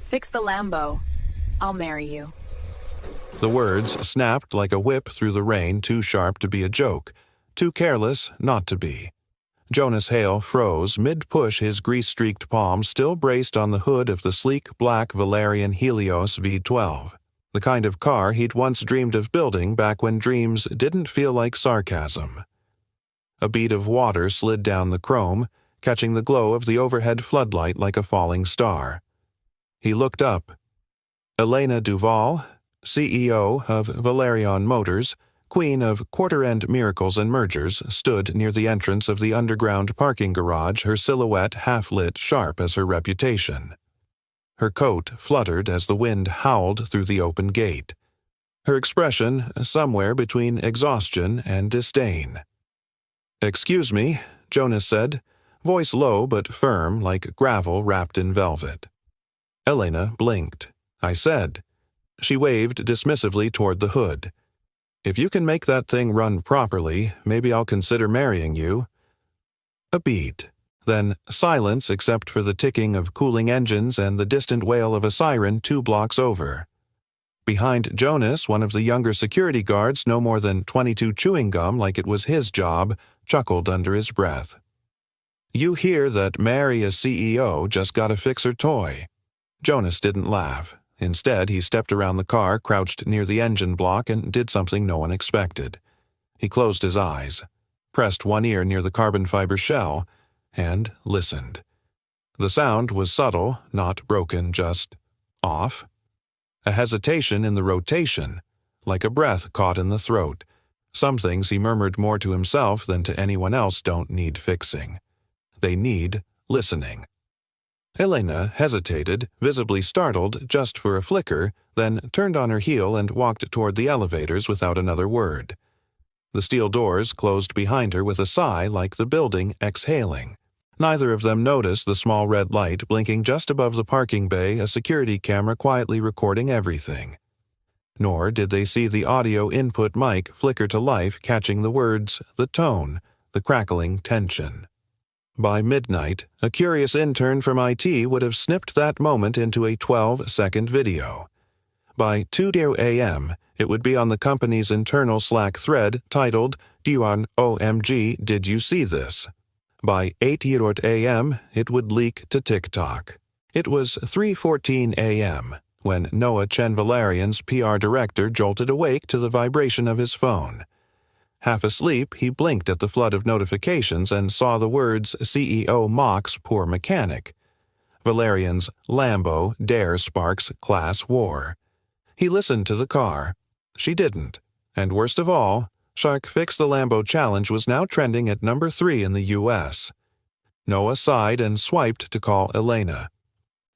Fix the Lambo. I'll marry you. The words snapped like a whip through the rain, too sharp to be a joke, too careless not to be. Jonas Hale froze mid-push, his grease-streaked palm still braced on the hood of the sleek black Valerian Helios V12, the kind of car he'd once dreamed of building back when dreams didn't feel like sarcasm. A bead of water slid down the chrome, catching the glow of the overhead floodlight like a falling star. He looked up. Elena Duval, CEO of Valerian Motors, queen of quarter-end miracles and mergers, stood near the entrance of the underground parking garage, her silhouette half-lit, sharp as her reputation. Her coat fluttered as the wind howled through the open gate. Her expression somewhere between exhaustion and disdain. "Excuse me," Jonas said, voice low but firm like gravel wrapped in velvet. Elena blinked. "I said." She waved dismissively toward the hood. "If you can make that thing run properly, maybe I'll consider marrying you." A beat. Then silence except for the ticking of cooling engines and the distant wail of a siren 2 blocks over. Behind Jonas, one of the younger security guards, no more than 22, chewing gum like it was his job, chuckled under his breath. "You hear that Mary, a CEO, just got a fixer toy." Jonas didn't laugh. Instead, he stepped around the car, crouched near the engine block, and did something no one expected. He closed his eyes, pressed one ear near the carbon fiber shell, and listened. The sound was subtle, not broken, just off. A hesitation in the rotation, like a breath caught in the throat. Some things, he murmured more to himself than to anyone else, don't need fixing. They need listening. Elena hesitated, visibly startled just for a flicker, then turned on her heel and walked toward the elevators without another word. The steel doors closed behind her with a sigh like the building exhaling. Neither of them noticed the small red light blinking just above the parking bay, a security camera quietly recording everything. Nor did they see the audio input mic flicker to life, catching the words, the tone, the crackling tension. By midnight, a curious intern from IT would have snipped that moment into a 12-second video. By 2 a.m., it would be on the company's internal Slack thread titled, OMG, did you see this? By 8 a.m., it would leak to TikTok. It was 3:14 a.m. when Noah Chen Valerian's PR director jolted awake to the vibration of his phone. Half asleep, he blinked at the flood of notifications and saw the words CEO mocks poor mechanic. Valerian's Lambo dare sparks class war. He listened to the car. She didn't. And worst of all, Shark Fix the Lambo challenge was now trending at number 3 in the U.S. Noah sighed and swiped to call Elena.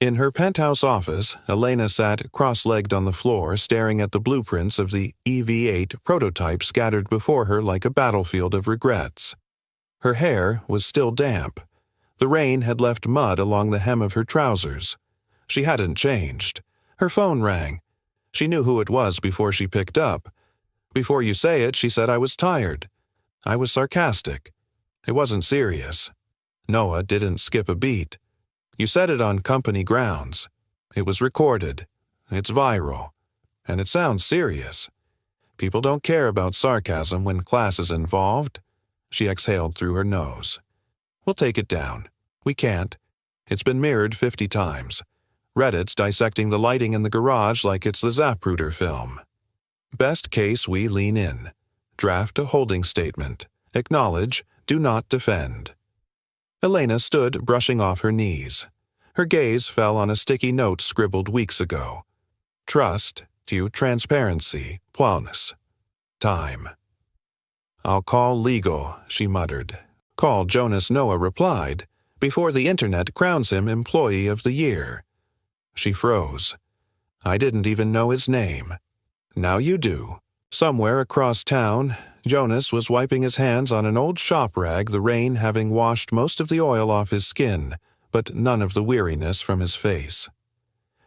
In her penthouse office, Elena sat cross-legged on the floor, staring at the blueprints of the EV8 prototype scattered before her like a battlefield of regrets. Her hair was still damp. The rain had left mud along the hem of her trousers. She hadn't changed. Her phone rang. She knew who it was before she picked up. "Before you say it," she said, "I was tired." I was sarcastic. It wasn't serious. Noah didn't skip a beat. "You said it on company grounds. It was recorded. It's viral. And it sounds serious. People don't care about sarcasm when class is involved." She exhaled through her nose. "We'll take it down. We can't. It's been mirrored 50 times. Reddit's dissecting the lighting in the garage like it's the Zapruder film. Best case, we lean in. Draft a holding statement. Acknowledge. Do not defend." Elena stood brushing off her knees. Her gaze fell on a sticky note scribbled weeks ago. Trust to transparency plus time. "I'll call legal," she muttered. "Call Jonas," Noah replied, "before the internet crowns him Employee of the Year." She froze. "I didn't even know his name." "Now you do." Somewhere across town, Jonas was wiping his hands on an old shop rag, the rain having washed most of the oil off his skin, but none of the weariness from his face.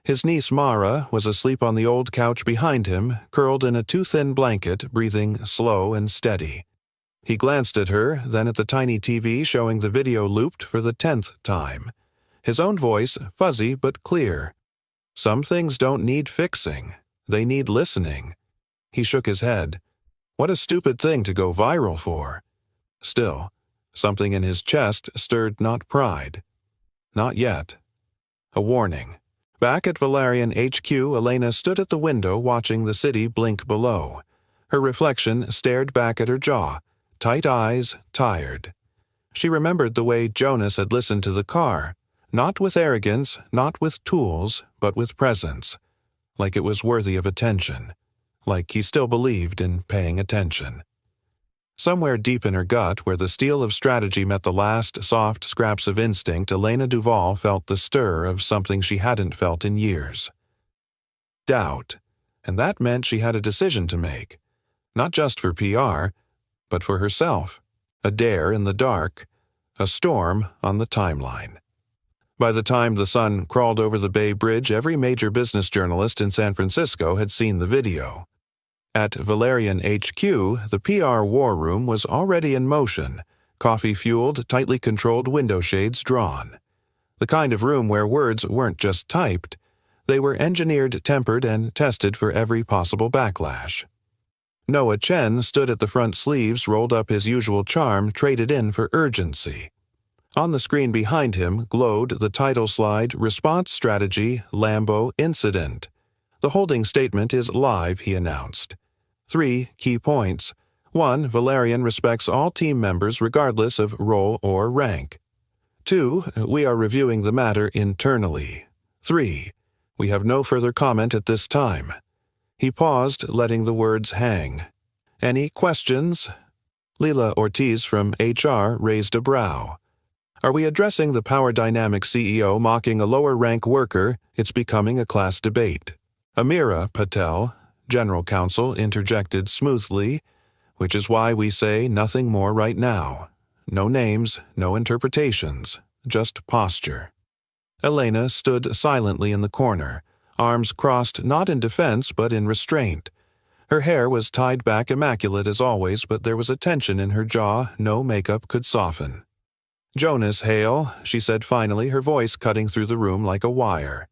His niece Mara was asleep on the old couch behind him, curled in a too-thin blanket, breathing slow and steady. He glanced at her, then at the tiny TV showing the video looped for the 10th time. His own voice, fuzzy but clear. Some things don't need fixing. They need listening. He shook his head. What a stupid thing to go viral for. Still, something in his chest stirred not pride. Not yet. A warning. Back at Valerian HQ, Elena stood at the window watching the city blink below. Her reflection stared back at her jaw, tight eyes, tired. She remembered the way Jonas had listened to the car, not with arrogance, not with tools, but with presence, like it was worthy of attention, like he still believed in paying attention. Somewhere deep in her gut, where the steel of strategy met the last soft scraps of instinct, Elena Duval felt the stir of something she hadn't felt in years. Doubt. And that meant she had a decision to make. Not just for PR, but for herself. A dare in the dark. A storm on the timeline. By the time the sun crawled over the Bay Bridge, every major business journalist in San Francisco had seen the video. At Valerian HQ, the PR war room was already in motion, coffee-fueled, tightly controlled window shades drawn. The kind of room where words weren't just typed. They were engineered, tempered, and tested for every possible backlash. Noah Chen stood at the front, sleeves rolled up, his usual charm traded in for urgency. On the screen behind him glowed the title slide, Response Strategy, Lambo Incident. The holding statement is live, he announced. 3 key points. 1. Valerian respects all team members regardless of role or rank. 2. We are reviewing the matter internally. 3. We have no further comment at this time. He paused, letting the words hang. Any questions? Leila Ortiz from HR raised a brow. Are we addressing the power dynamic CEO mocking a lower-rank worker? It's becoming a class debate. Amira Patel, General Counsel, interjected smoothly, which is why we say nothing more right now. No names, no interpretations, just posture. Elena stood silently in the corner, arms crossed not in defense but in restraint. Her hair was tied back immaculate as always, but there was a tension in her jaw no makeup could soften. Jonas Hale, she said finally, her voice cutting through the room like a wire.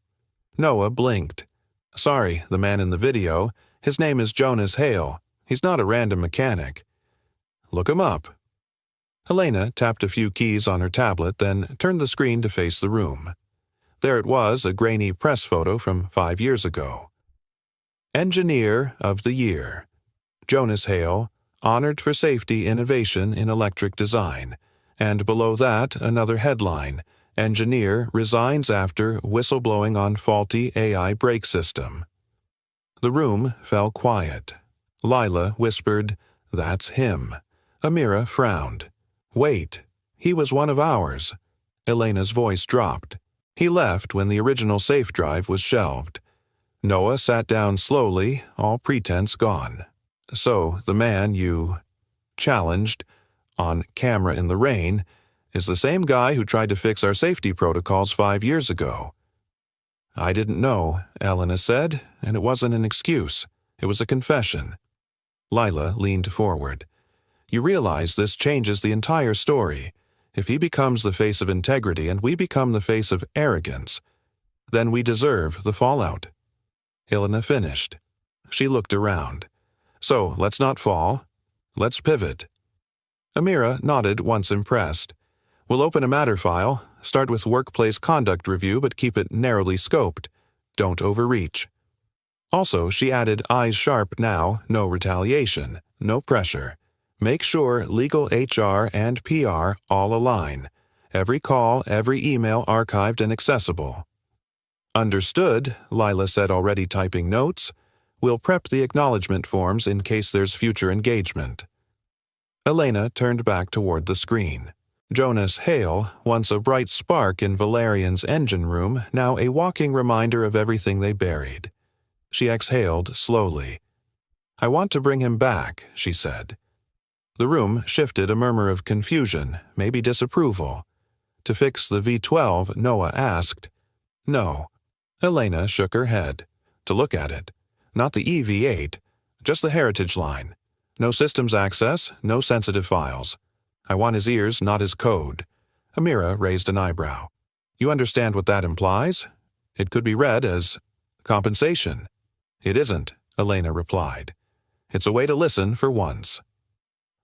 Noah blinked. Sorry, the man in the video. His name is Jonas Hale. He's not a random mechanic. Look him up. Elena tapped a few keys on her tablet, then turned the screen to face the room. There it was, a grainy press photo from 5 years ago. Engineer of the Year. Jonas Hale, honored for safety innovation in electric design. And below that, another headline, Engineer resigns after whistleblowing on faulty AI brake system. The room fell quiet. Lila whispered, That's him. Amira frowned. Wait, he was one of ours. Elena's voice dropped. He left when the original safe drive was shelved. Noah sat down slowly, all pretense gone. So the man you challenged, on camera in the rain, is the same guy who tried to fix our safety protocols 5 years ago. I didn't know, Elena said, and it wasn't an excuse. It was a confession. Lila leaned forward. You realize this changes the entire story. If he becomes the face of integrity and we become the face of arrogance, then we deserve the fallout. Elena finished. She looked around. So, let's not fall. Let's pivot. Amira nodded, once impressed. We'll open a matter file, start with workplace conduct review, but keep it narrowly scoped. Don't overreach. Also, she added, eyes sharp now, no retaliation, no pressure. Make sure legal, HR, and PR all align. Every call, every email archived and accessible. Understood, Lila said, already typing notes. We'll prep the acknowledgement forms in case there's future engagement. Elena turned back toward the screen. Jonas Hale, once a bright spark in Valerian's engine room, now a walking reminder of everything they buried. She exhaled slowly. I want to bring him back, she said. The room shifted, a murmur of confusion, maybe disapproval. To fix the V12, Noah asked. No. Elena shook her head. To look at it. Not the EV8, just the heritage line. No systems access, no sensitive files. I want his ears, not his code. Amira raised an eyebrow. You understand what that implies? It could be read as, Compensation. It isn't, Elena replied. It's a way to listen for once.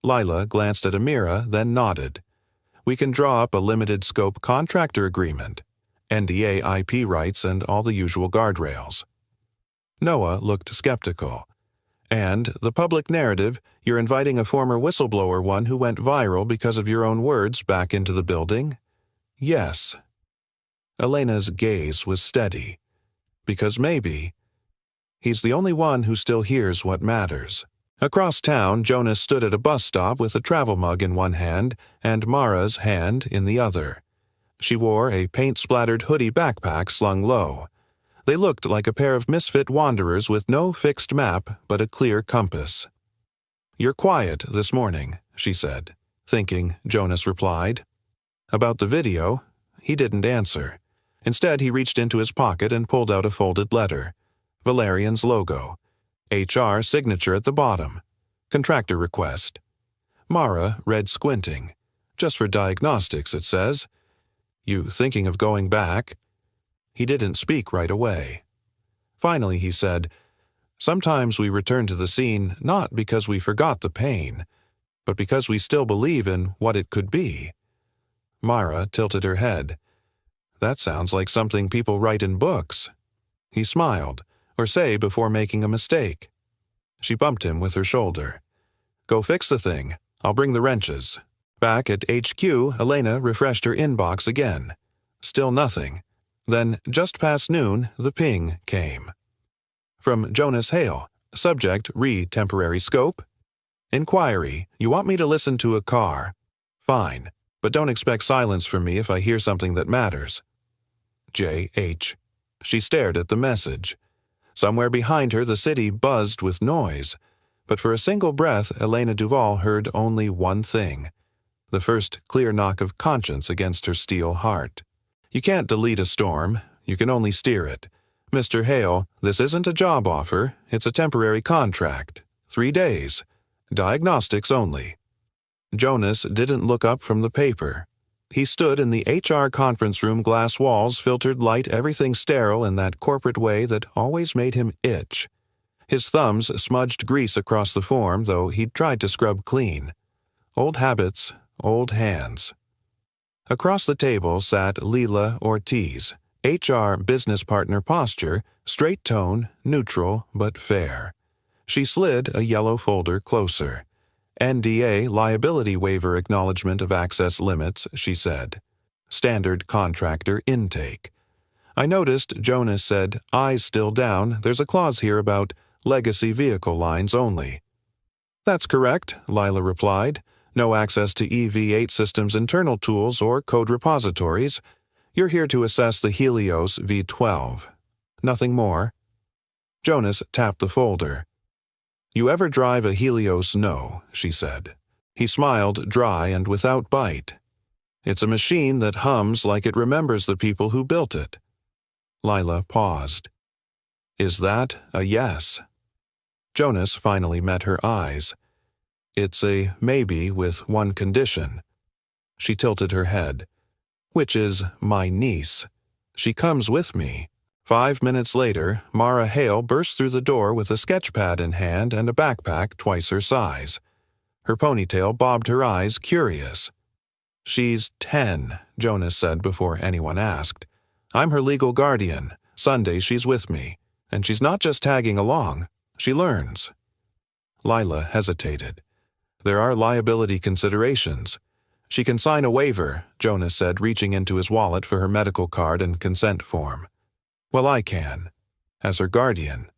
Lila glanced at Amira, then nodded. We can draw up a limited scope contractor agreement, NDA IP rights and all the usual guardrails. Noah looked skeptical. And the public narrative, you're inviting a former whistleblower, one who went viral because of your own words, back into the building? Yes. Elena's gaze was steady. Because maybe he's the only one who still hears what matters. Across town, Jonas stood at a bus stop with a travel mug in one hand and Mara's hand in the other. She wore a paint-splattered hoodie backpack slung low. They looked like a pair of misfit wanderers with no fixed map but a clear compass. You're quiet this morning, she said. Thinking, Jonas replied. About the video, he didn't answer. Instead, he reached into his pocket and pulled out a folded letter. Valerian's logo. HR signature at the bottom. Contractor request. Mara read squinting. Just for diagnostics, it says. You thinking of going back? He didn't speak right away. Finally, he said, Sometimes we return to the scene not because we forgot the pain, but because we still believe in what it could be. Mara tilted her head. That sounds like something people write in books. He smiled, or say before making a mistake. She bumped him with her shoulder. Go fix the thing. I'll bring the wrenches. Back at HQ, Elena refreshed her inbox again. Still nothing. Then, just past noon, the ping came. From Jonas Hale. Subject, read temporary scope. Inquiry, you want me to listen to a car. Fine, but don't expect silence from me if I hear something that matters. J.H. She stared at the message. Somewhere behind her the city buzzed with noise, but for a single breath Elena Duval heard only one thing. The first clear knock of conscience against her steel heart. You can't delete a storm, you can only steer it. Mr. Hale, this isn't a job offer, it's a temporary contract. 3 days. Diagnostics only. Jonas didn't look up from the paper. He stood in the HR conference room, glass walls, filtered light, everything sterile in that corporate way that always made him itch. His thumbs smudged grease across the form, though he'd tried to scrub clean. Old habits, old hands. Across the table sat Leila Ortiz, HR business partner posture, straight tone, neutral but fair. She slid a yellow folder closer. NDA liability waiver acknowledgement of access limits, she said. Standard contractor intake. I noticed Jonas said, eyes still down, there's a clause here about legacy vehicle lines only. That's correct, Lila replied. No access to EV8 systems internal tools or code repositories. You're here to assess the Helios V12. Nothing more. Jonas tapped the folder. You ever drive a Helios? No, she said. He smiled dry and without bite. It's a machine that hums like it remembers the people who built it. Lila paused. Is that a yes? Jonas finally met her eyes. It's a maybe with one condition. She tilted her head. Which is my niece. She comes with me. 5 minutes later, Mara Hale burst through the door with a sketchpad in hand and a backpack twice her size. Her ponytail bobbed her eyes, curious. She's 10, Jonas said before anyone asked. I'm her legal guardian. Sunday she's with me. And she's not just tagging along. She learns. Lila hesitated. There are liability considerations. She can sign a waiver, Jonas said, reaching into his wallet for her medical card and consent form. Well, I can. As her guardian.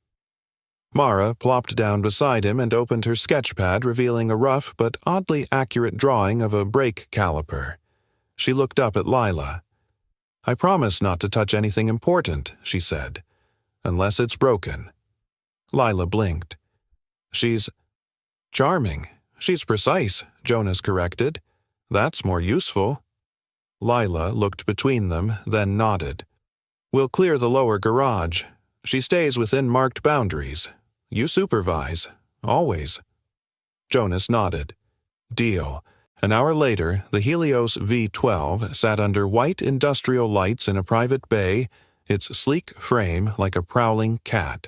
Mara plopped down beside him and opened her sketchpad, revealing a rough but oddly accurate drawing of a brake caliper. She looked up at Lila. I promise not to touch anything important, she said. Unless it's broken. Lila blinked. She's charming. She's precise, Jonas corrected. That's more useful. Lila looked between them, then nodded. We'll clear the lower garage. She stays within marked boundaries. You supervise. Always. Jonas nodded. Deal. An hour later, the Helios V12 sat under white industrial lights in a private bay, its sleek frame like a prowling cat.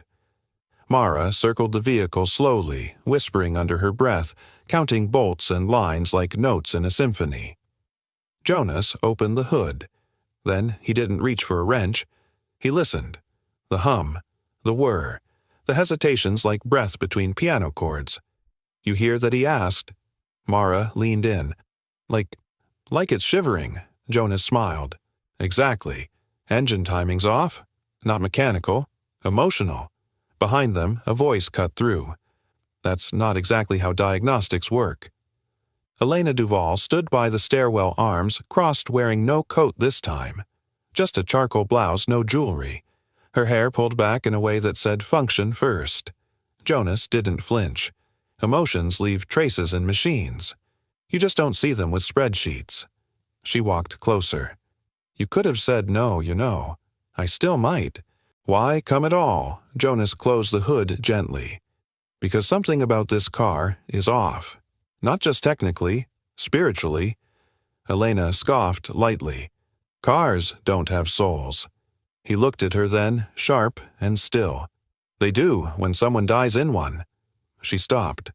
Mara circled the vehicle slowly, whispering under her breath, counting bolts and lines like notes in a symphony. Jonas opened the hood. Then he didn't reach for a wrench. He listened. The hum, the whir, the hesitations like breath between piano chords. You hear that he asked? Mara leaned in. Like it's shivering, Jonas smiled. Exactly. Engine timing's off. Not mechanical. Emotional. Behind them, a voice cut through. That's not exactly how diagnostics work. Elena Duval stood by the stairwell arms, crossed, wearing no coat this time. Just a charcoal blouse, no jewelry. Her hair pulled back in a way that said function first. Jonas didn't flinch. Emotions leave traces in machines. You just don't see them with spreadsheets. She walked closer. You could have said no, you know. I still might. Why come at all? Jonas closed the hood gently. Because something about this car is off. Not just technically, spiritually. Elena scoffed lightly. Cars don't have souls. He looked at her then, sharp and still. They do when someone dies in one. She stopped.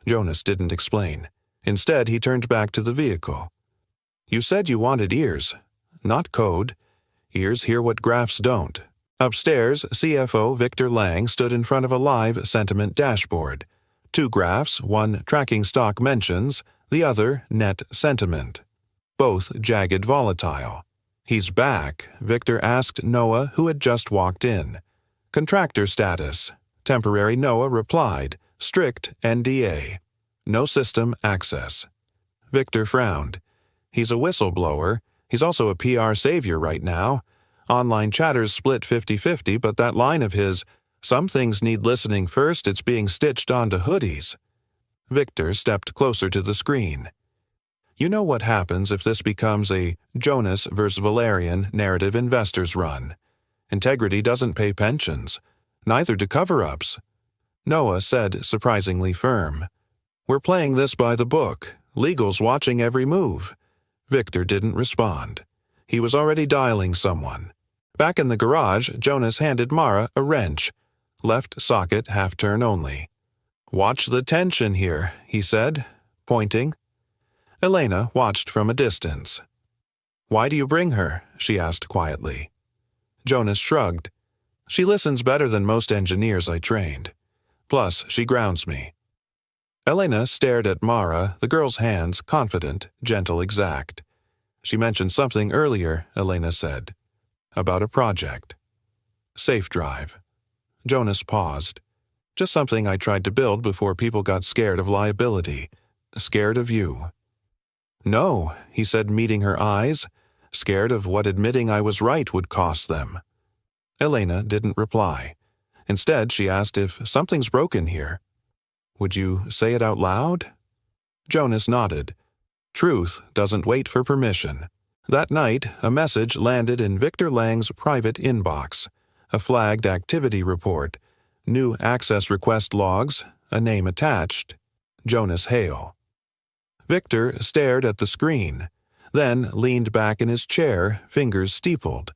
Jonas didn't explain. Instead, he turned back to the vehicle. You said you wanted ears. Not code. Ears hear what graphs don't. Upstairs, CFO Victor Lang stood in front of a live sentiment dashboard. 2 graphs, one tracking stock mentions, the other net sentiment. Both jagged volatile. He's back, Victor asked Noah, who had just walked in. Contractor status. Temporary Noah replied, strict NDA. No system access. Victor frowned. He's a whistleblower. He's also a PR savior right now. Online chatter's split 50-50, but that line of his, some things need listening first, it's being stitched onto hoodies. Victor stepped closer to the screen. You know what happens if this becomes a Jonas versus Valerian narrative investors run. Integrity doesn't pay pensions. Neither do cover-ups. Noah said, surprisingly firm. We're playing this by the book. Legal's watching every move. Victor didn't respond. He was already dialing someone. Back in the garage, Jonas handed Mara a wrench. Left socket half-turn only. Watch the tension here, he said, pointing. Elena watched from a distance. Why do you bring her? She asked quietly. Jonas shrugged. She listens better than most engineers I trained. Plus, she grounds me. Elena stared at Mara, the girl's hands confident, gentle, exact. She mentioned something earlier, Elena said. About a project. Safe drive. Jonas paused. Just something I tried to build before people got scared of liability. Scared of you. No, he said, meeting her eyes. Scared of what admitting I was right would cost them. Elena didn't reply. Instead, she asked if something's broken here. Would you say it out loud? Jonas nodded. Truth doesn't wait for permission. That night, a message landed in Victor Lang's private inbox. A flagged activity report. New access request logs. A name attached. Jonas Hale. Victor stared at the screen, then leaned back in his chair, fingers steepled.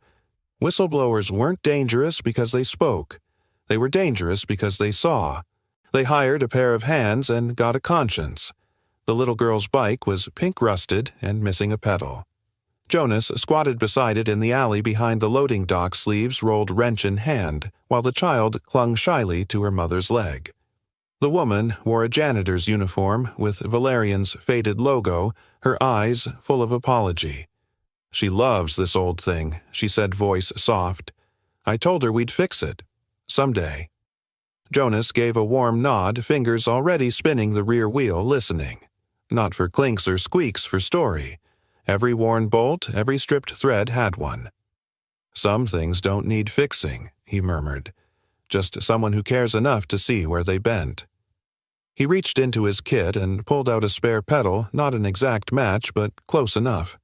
Whistleblowers weren't dangerous because they spoke. They were dangerous because they saw. They hired a pair of hands and got a conscience. The little girl's bike was pink-rusted and missing a pedal. Jonas squatted beside it in the alley behind the loading dock, sleeves rolled wrench in hand, while the child clung shyly to her mother's leg. The woman wore a janitor's uniform with Valerian's faded logo, her eyes full of apology. She loves this old thing, she said, voice soft. I told her we'd fix it. Someday. Jonas gave a warm nod, fingers already spinning the rear wheel, listening. Not for clinks or squeaks, for story. Every worn bolt, every stripped thread had one. Some things don't need fixing, he murmured. Just someone who cares enough to see where they bent. He reached into his kit and pulled out a spare pedal, not an exact match, but close enough.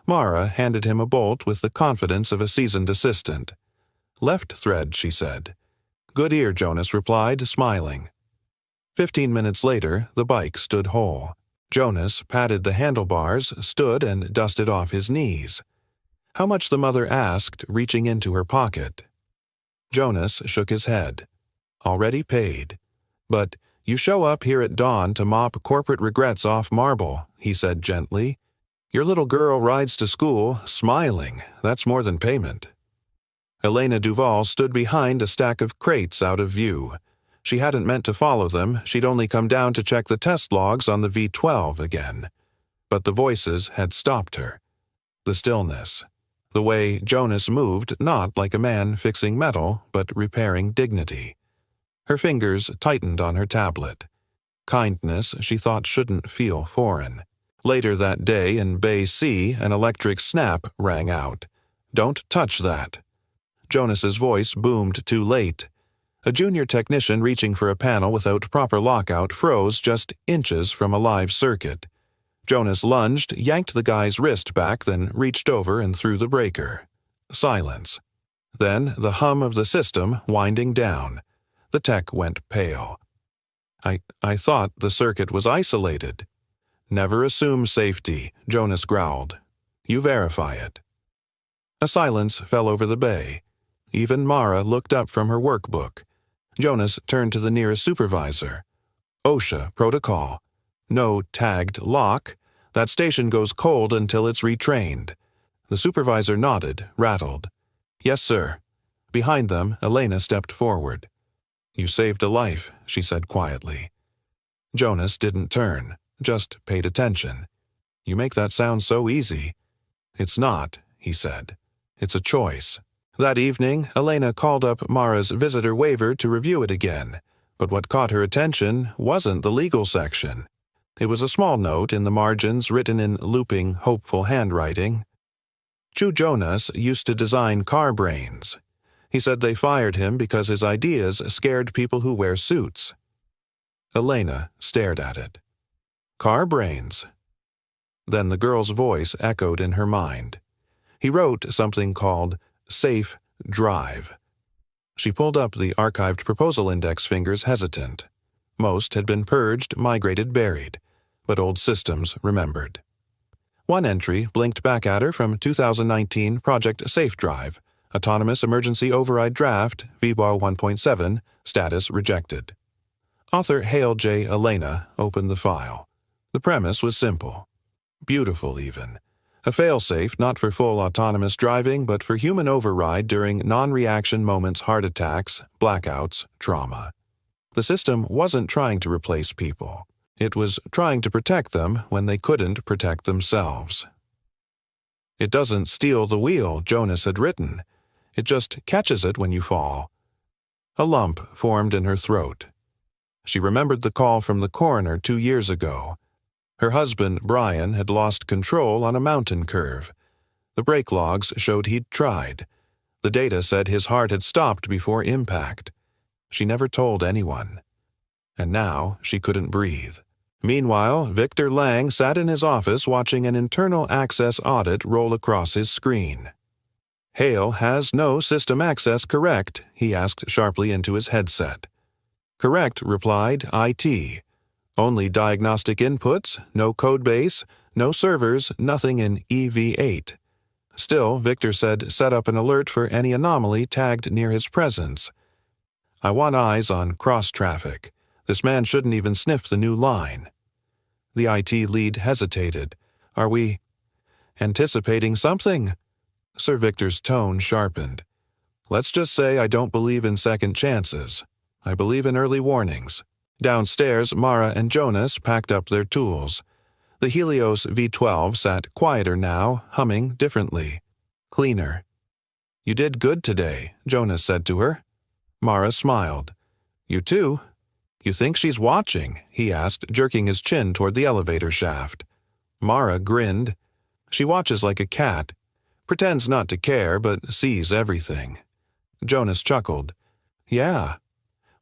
Mara handed him a bolt with the confidence of a seasoned assistant. Left thread, she said. Good ear, Jonas replied, smiling. 15 minutes later, the bike stood whole. Jonas patted the handlebars, stood and dusted off his knees. How much the mother asked, reaching into her pocket. Jonas shook his head. Already paid. But you show up here at dawn to mop corporate regrets off marble, he said gently. Your little girl rides to school, smiling. That's more than payment. Elena Duval stood behind a stack of crates out of view. She hadn't meant to follow them. She'd only come down to check the test logs on the V12 again. But the voices had stopped her. The stillness. The way Jonas moved, not like a man fixing metal, but repairing dignity. Her fingers tightened on her tablet. Kindness she thought shouldn't feel foreign. Later that day in Bay C, an electric snap rang out. Don't touch that. Jonas's voice boomed too late. A junior technician reaching for a panel without proper lockout froze just inches from a live circuit. Jonas lunged, yanked the guy's wrist back, then reached over and threw the breaker. Silence. Then the hum of the system winding down. The tech went pale. I thought the circuit was isolated. Never assume safety, Jonas growled. You verify it. A silence fell over the bay. Even Mara looked up from her workbook. Jonas turned to the nearest supervisor. OSHA protocol. No tagged lock. That station goes cold until it's retrained. The supervisor nodded, rattled. Yes, sir. Behind them, Elena stepped forward. You saved a life, she said quietly. Jonas didn't turn, just paid attention. You make that sound so easy. It's not, he said. It's a choice. That evening, Elena called up Mara's visitor waiver to review it again, but what caught her attention wasn't the legal section. It was a small note in the margins written in looping, hopeful handwriting. Chu Jonas used to design car brains. He said they fired him because his ideas scared people who wear suits. Elena stared at it. Car brains. Then the girl's voice echoed in her mind. He wrote something called Safe Drive. She pulled up the archived proposal index fingers hesitant. Most had been purged, migrated, buried, but old systems remembered. One entry blinked back at her from 2019 Project Safe Drive, Autonomous Emergency Override Draft, VBAR 1.7, status rejected. Author Hale J. Elena opened the file. The premise was simple. Beautiful, even. A failsafe not for full autonomous driving, but for human override during non-reaction moments, heart attacks, blackouts, trauma. The system wasn't trying to replace people. It was trying to protect them when they couldn't protect themselves. It doesn't steal the wheel, Jonas had written. It just catches it when you fall. A lump formed in her throat. She remembered the call from the coroner 2 years ago. Her husband, Brian, had lost control on a mountain curve. The brake logs showed he'd tried. The data said his heart had stopped before impact. She never told anyone. And now she couldn't breathe. Meanwhile, Victor Lang sat in his office watching an internal access audit roll across his screen. Hale has no system access, correct? He asked sharply into his headset. Correct, replied IT. Only diagnostic inputs, no codebase, no servers, nothing in EV8. Still, Victor said set up an alert for any anomaly tagged near his presence. I want eyes on cross-traffic. This man shouldn't even sniff the new line. The IT lead hesitated. Are we anticipating something? Sir Victor's tone sharpened. Let's just say I don't believe in second chances. I believe in early warnings. Downstairs, Mara and Jonas packed up their tools. The Helios V12 sat quieter now, humming differently. Cleaner. You did good today, Jonas said to her. Mara smiled. You too? You think she's watching? He asked, jerking his chin toward the elevator shaft. Mara grinned. She watches like a cat. Pretends not to care, but sees everything. Jonas chuckled. Yeah.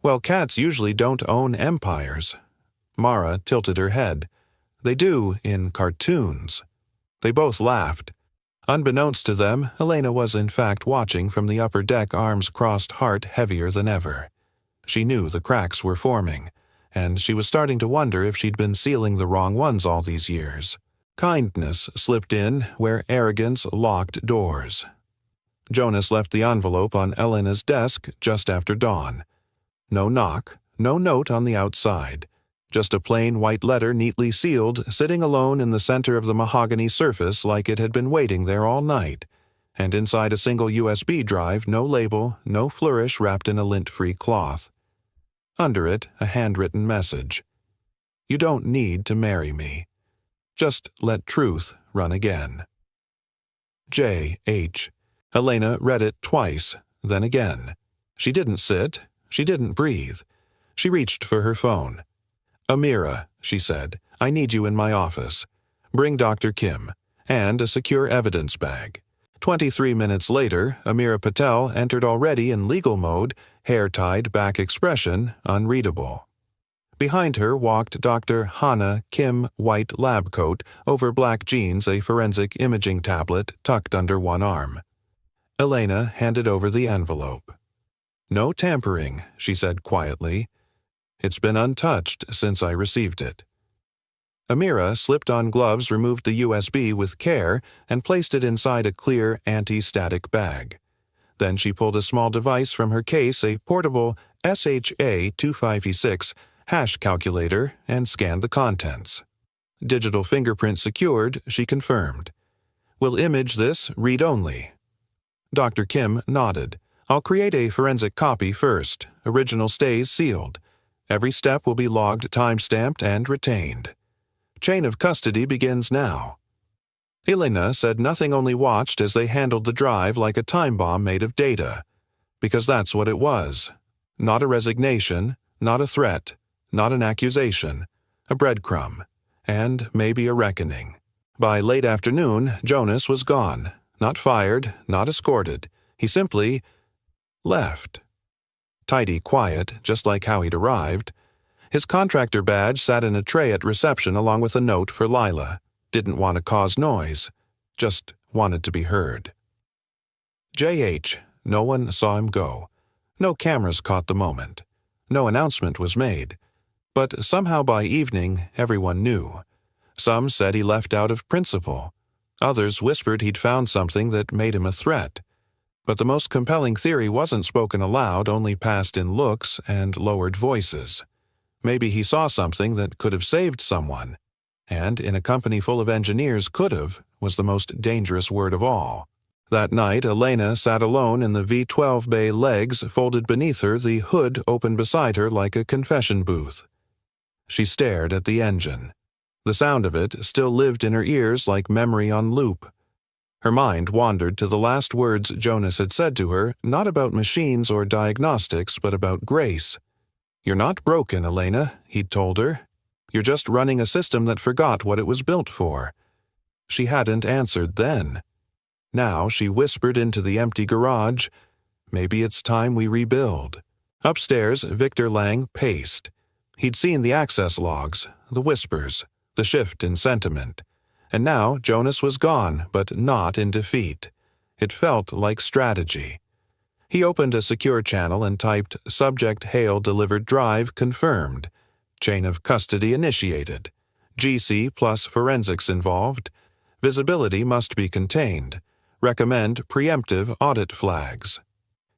Well, cats usually don't own empires. Mara tilted her head. They do in cartoons. They both laughed. Unbeknownst to them, Elena was in fact watching from the upper deck, arms crossed, heart heavier than ever. She knew the cracks were forming, and she was starting to wonder if she'd been sealing the wrong ones all these years. Kindness slipped in where arrogance locked doors. Jonas left the envelope on Elena's desk just after dawn. No knock, no note on the outside. Just a plain white letter neatly sealed, sitting alone in the center of the mahogany surface like it had been waiting there all night. And inside a single USB drive, no label, no flourish wrapped in a lint-free cloth. Under it, a handwritten message. You don't need to marry me. Just let truth run again. J.H. Elena read it twice, then again. She didn't sit. She didn't breathe. She reached for her phone. Amira, she said, I need you in my office. Bring Dr. Kim, and a secure evidence bag. 23 minutes later, Amira Patel entered already in legal mode, hair-tied back expression unreadable. Behind her walked Dr. Hannah Kim, white lab coat, over black jeans, a forensic imaging tablet tucked under one arm. Elena handed over the envelope. No tampering, she said quietly. It's been untouched since I received it. Amira slipped on gloves, removed the USB with care, and placed it inside a clear anti-static bag. Then she pulled a small device from her case, a portable SHA-25E6 hash calculator, and scanned the contents. Digital fingerprint secured, she confirmed. We'll image this read-only. Dr. Kim nodded. I'll create a forensic copy first. Original stays sealed. Every step will be logged, time-stamped, and retained. Chain of custody begins now. Elena said nothing, only watched as they handled the drive like a time bomb made of data. Because that's what it was. Not a resignation, not a threat, not an accusation, a breadcrumb, and maybe a reckoning. By late afternoon, Jonas was gone. Not fired, not escorted. He simply left. Tidy quiet, just like how he'd arrived. His contractor badge sat in a tray at reception along with a note for Lila. Didn't want to cause noise. Just wanted to be heard. J.H. No one saw him go. No cameras caught the moment. No announcement was made. But somehow by evening, everyone knew. Some said he left out of principle. Others whispered he'd found something that made him a threat. But the most compelling theory wasn't spoken aloud, only passed in looks and lowered voices. Maybe he saw something that could have saved someone. And in a company full of engineers, could have was the most dangerous word of all. That night, Elena sat alone in the V12 bay, legs folded beneath her, the hood open beside her like a confession booth. She stared at the engine. The sound of it still lived in her ears like memory on loop. Her mind wandered to the last words Jonas had said to her, not about machines or diagnostics, but about grace. You're not broken, Elena, he'd told her. You're just running a system that forgot what it was built for. She hadn't answered then. Now she whispered into the empty garage, maybe it's time we rebuild. Upstairs, Victor Lang paced. He'd seen the access logs, the whispers, the shift in sentiment. And now Jonas was gone, but not in defeat. It felt like strategy. He opened a secure channel and typed, Subject Hail delivered drive confirmed. Chain of custody initiated. GC plus forensics involved. Visibility must be contained. Recommend preemptive audit flags.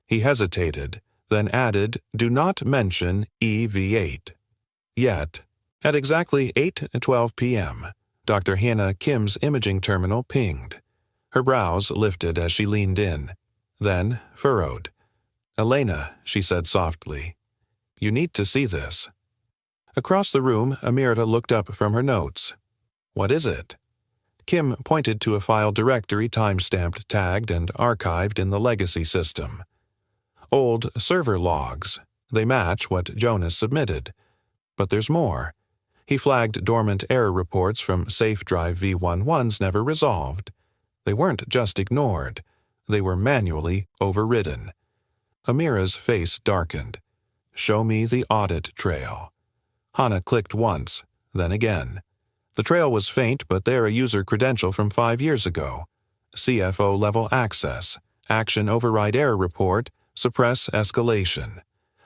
He hesitated, then added, Do not mention EV8. Yet, at exactly 8:12 p.m., Dr. Hannah Kim's imaging terminal pinged. Her brows lifted as she leaned in, then furrowed. Elena, she said softly, you need to see this. Across the room, Amira looked up from her notes. What is it? Kim pointed to a file directory time-stamped, tagged, and archived in the legacy system. Old server logs. They match what Jonas submitted. But there's more. He flagged dormant error reports from safe drive V11s never resolved. They weren't just ignored. They were manually overridden. Amira's face darkened. Show me the audit trail. Hannah clicked once, then again. The trail was faint, but there a user credential from 5 years ago. CFO-level access, action override error report, suppress escalation.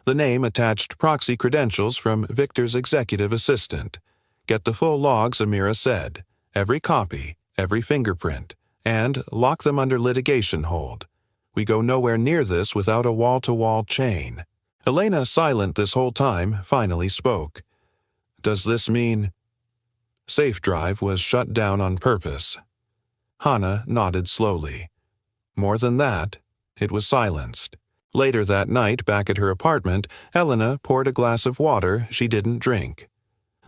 The name attached proxy credentials from Victor's executive assistant. Get the full logs, Amira said. every copy, every fingerprint, and lock them under litigation hold. We go nowhere near this without a wall-to-wall chain. Elena, silent this whole time, finally spoke. Does this mean... Safe Drive was shut down on purpose. Hannah nodded slowly. More than that, it was silenced. Later that night, back at her apartment, Elena poured a glass of water she didn't drink.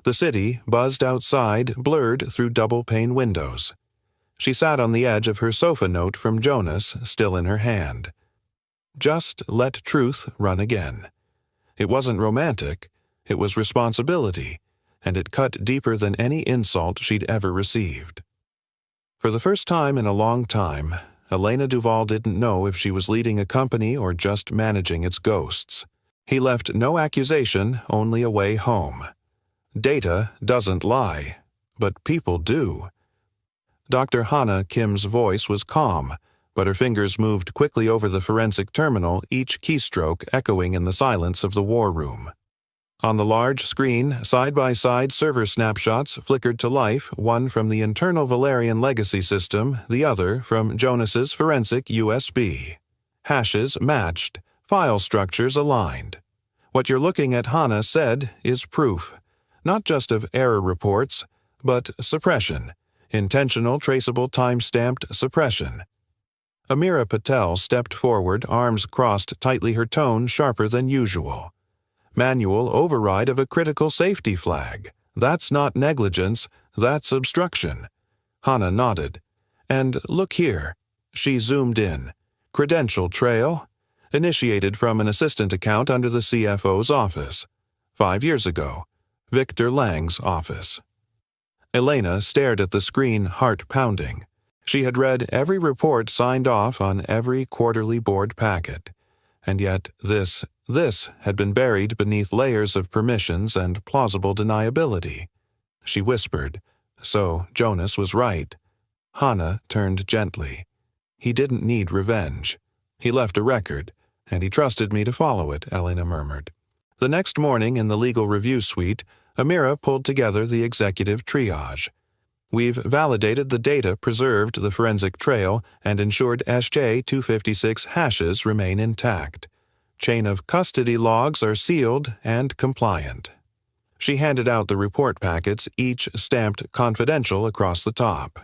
The city buzzed outside, blurred through double-pane windows. She sat on the edge of her sofa note from Jonas, still in her hand. Just let truth run again. It wasn't romantic, it was responsibility, and it cut deeper than any insult she'd ever received. For the first time in a long time, Elena Duval didn't know if she was leading a company or just managing its ghosts. He left no accusation, only a way home. Data doesn't lie, but people do. Dr. Hannah Kim's voice was calm, but her fingers moved quickly over the forensic terminal, each keystroke echoing in the silence of the war room. On the large screen, side-by-side server snapshots flickered to life, one from the internal Valerian legacy system, the other from Jonas's forensic USB. Hashes matched, file structures aligned. What you're looking at, Hannah said, is proof, not just of error reports, but suppression, intentional, traceable, time-stamped suppression. Amira Patel stepped forward, arms crossed tightly, her tone sharper than usual. Manual override of a critical safety flag. That's not negligence, that's obstruction. Hannah nodded. And look here. She zoomed in. Credential trail. Initiated from an assistant account under the CFO's office. 5 years ago. Victor Lang's office. Elena stared at the screen, heart pounding. She had read every report signed off on every quarterly board packet. And yet this had been buried beneath layers of permissions and plausible deniability. She whispered, so Jonas was right. Hannah turned gently. He didn't need revenge. He left a record, and he trusted me to follow it, Elena murmured. The next morning in the legal review suite, Amira pulled together the executive triage. We've validated the data, preserved the forensic trail, and ensured SJ-256 hashes remain intact. Chain of custody logs are sealed and compliant. She handed out the report packets, each stamped confidential across the top.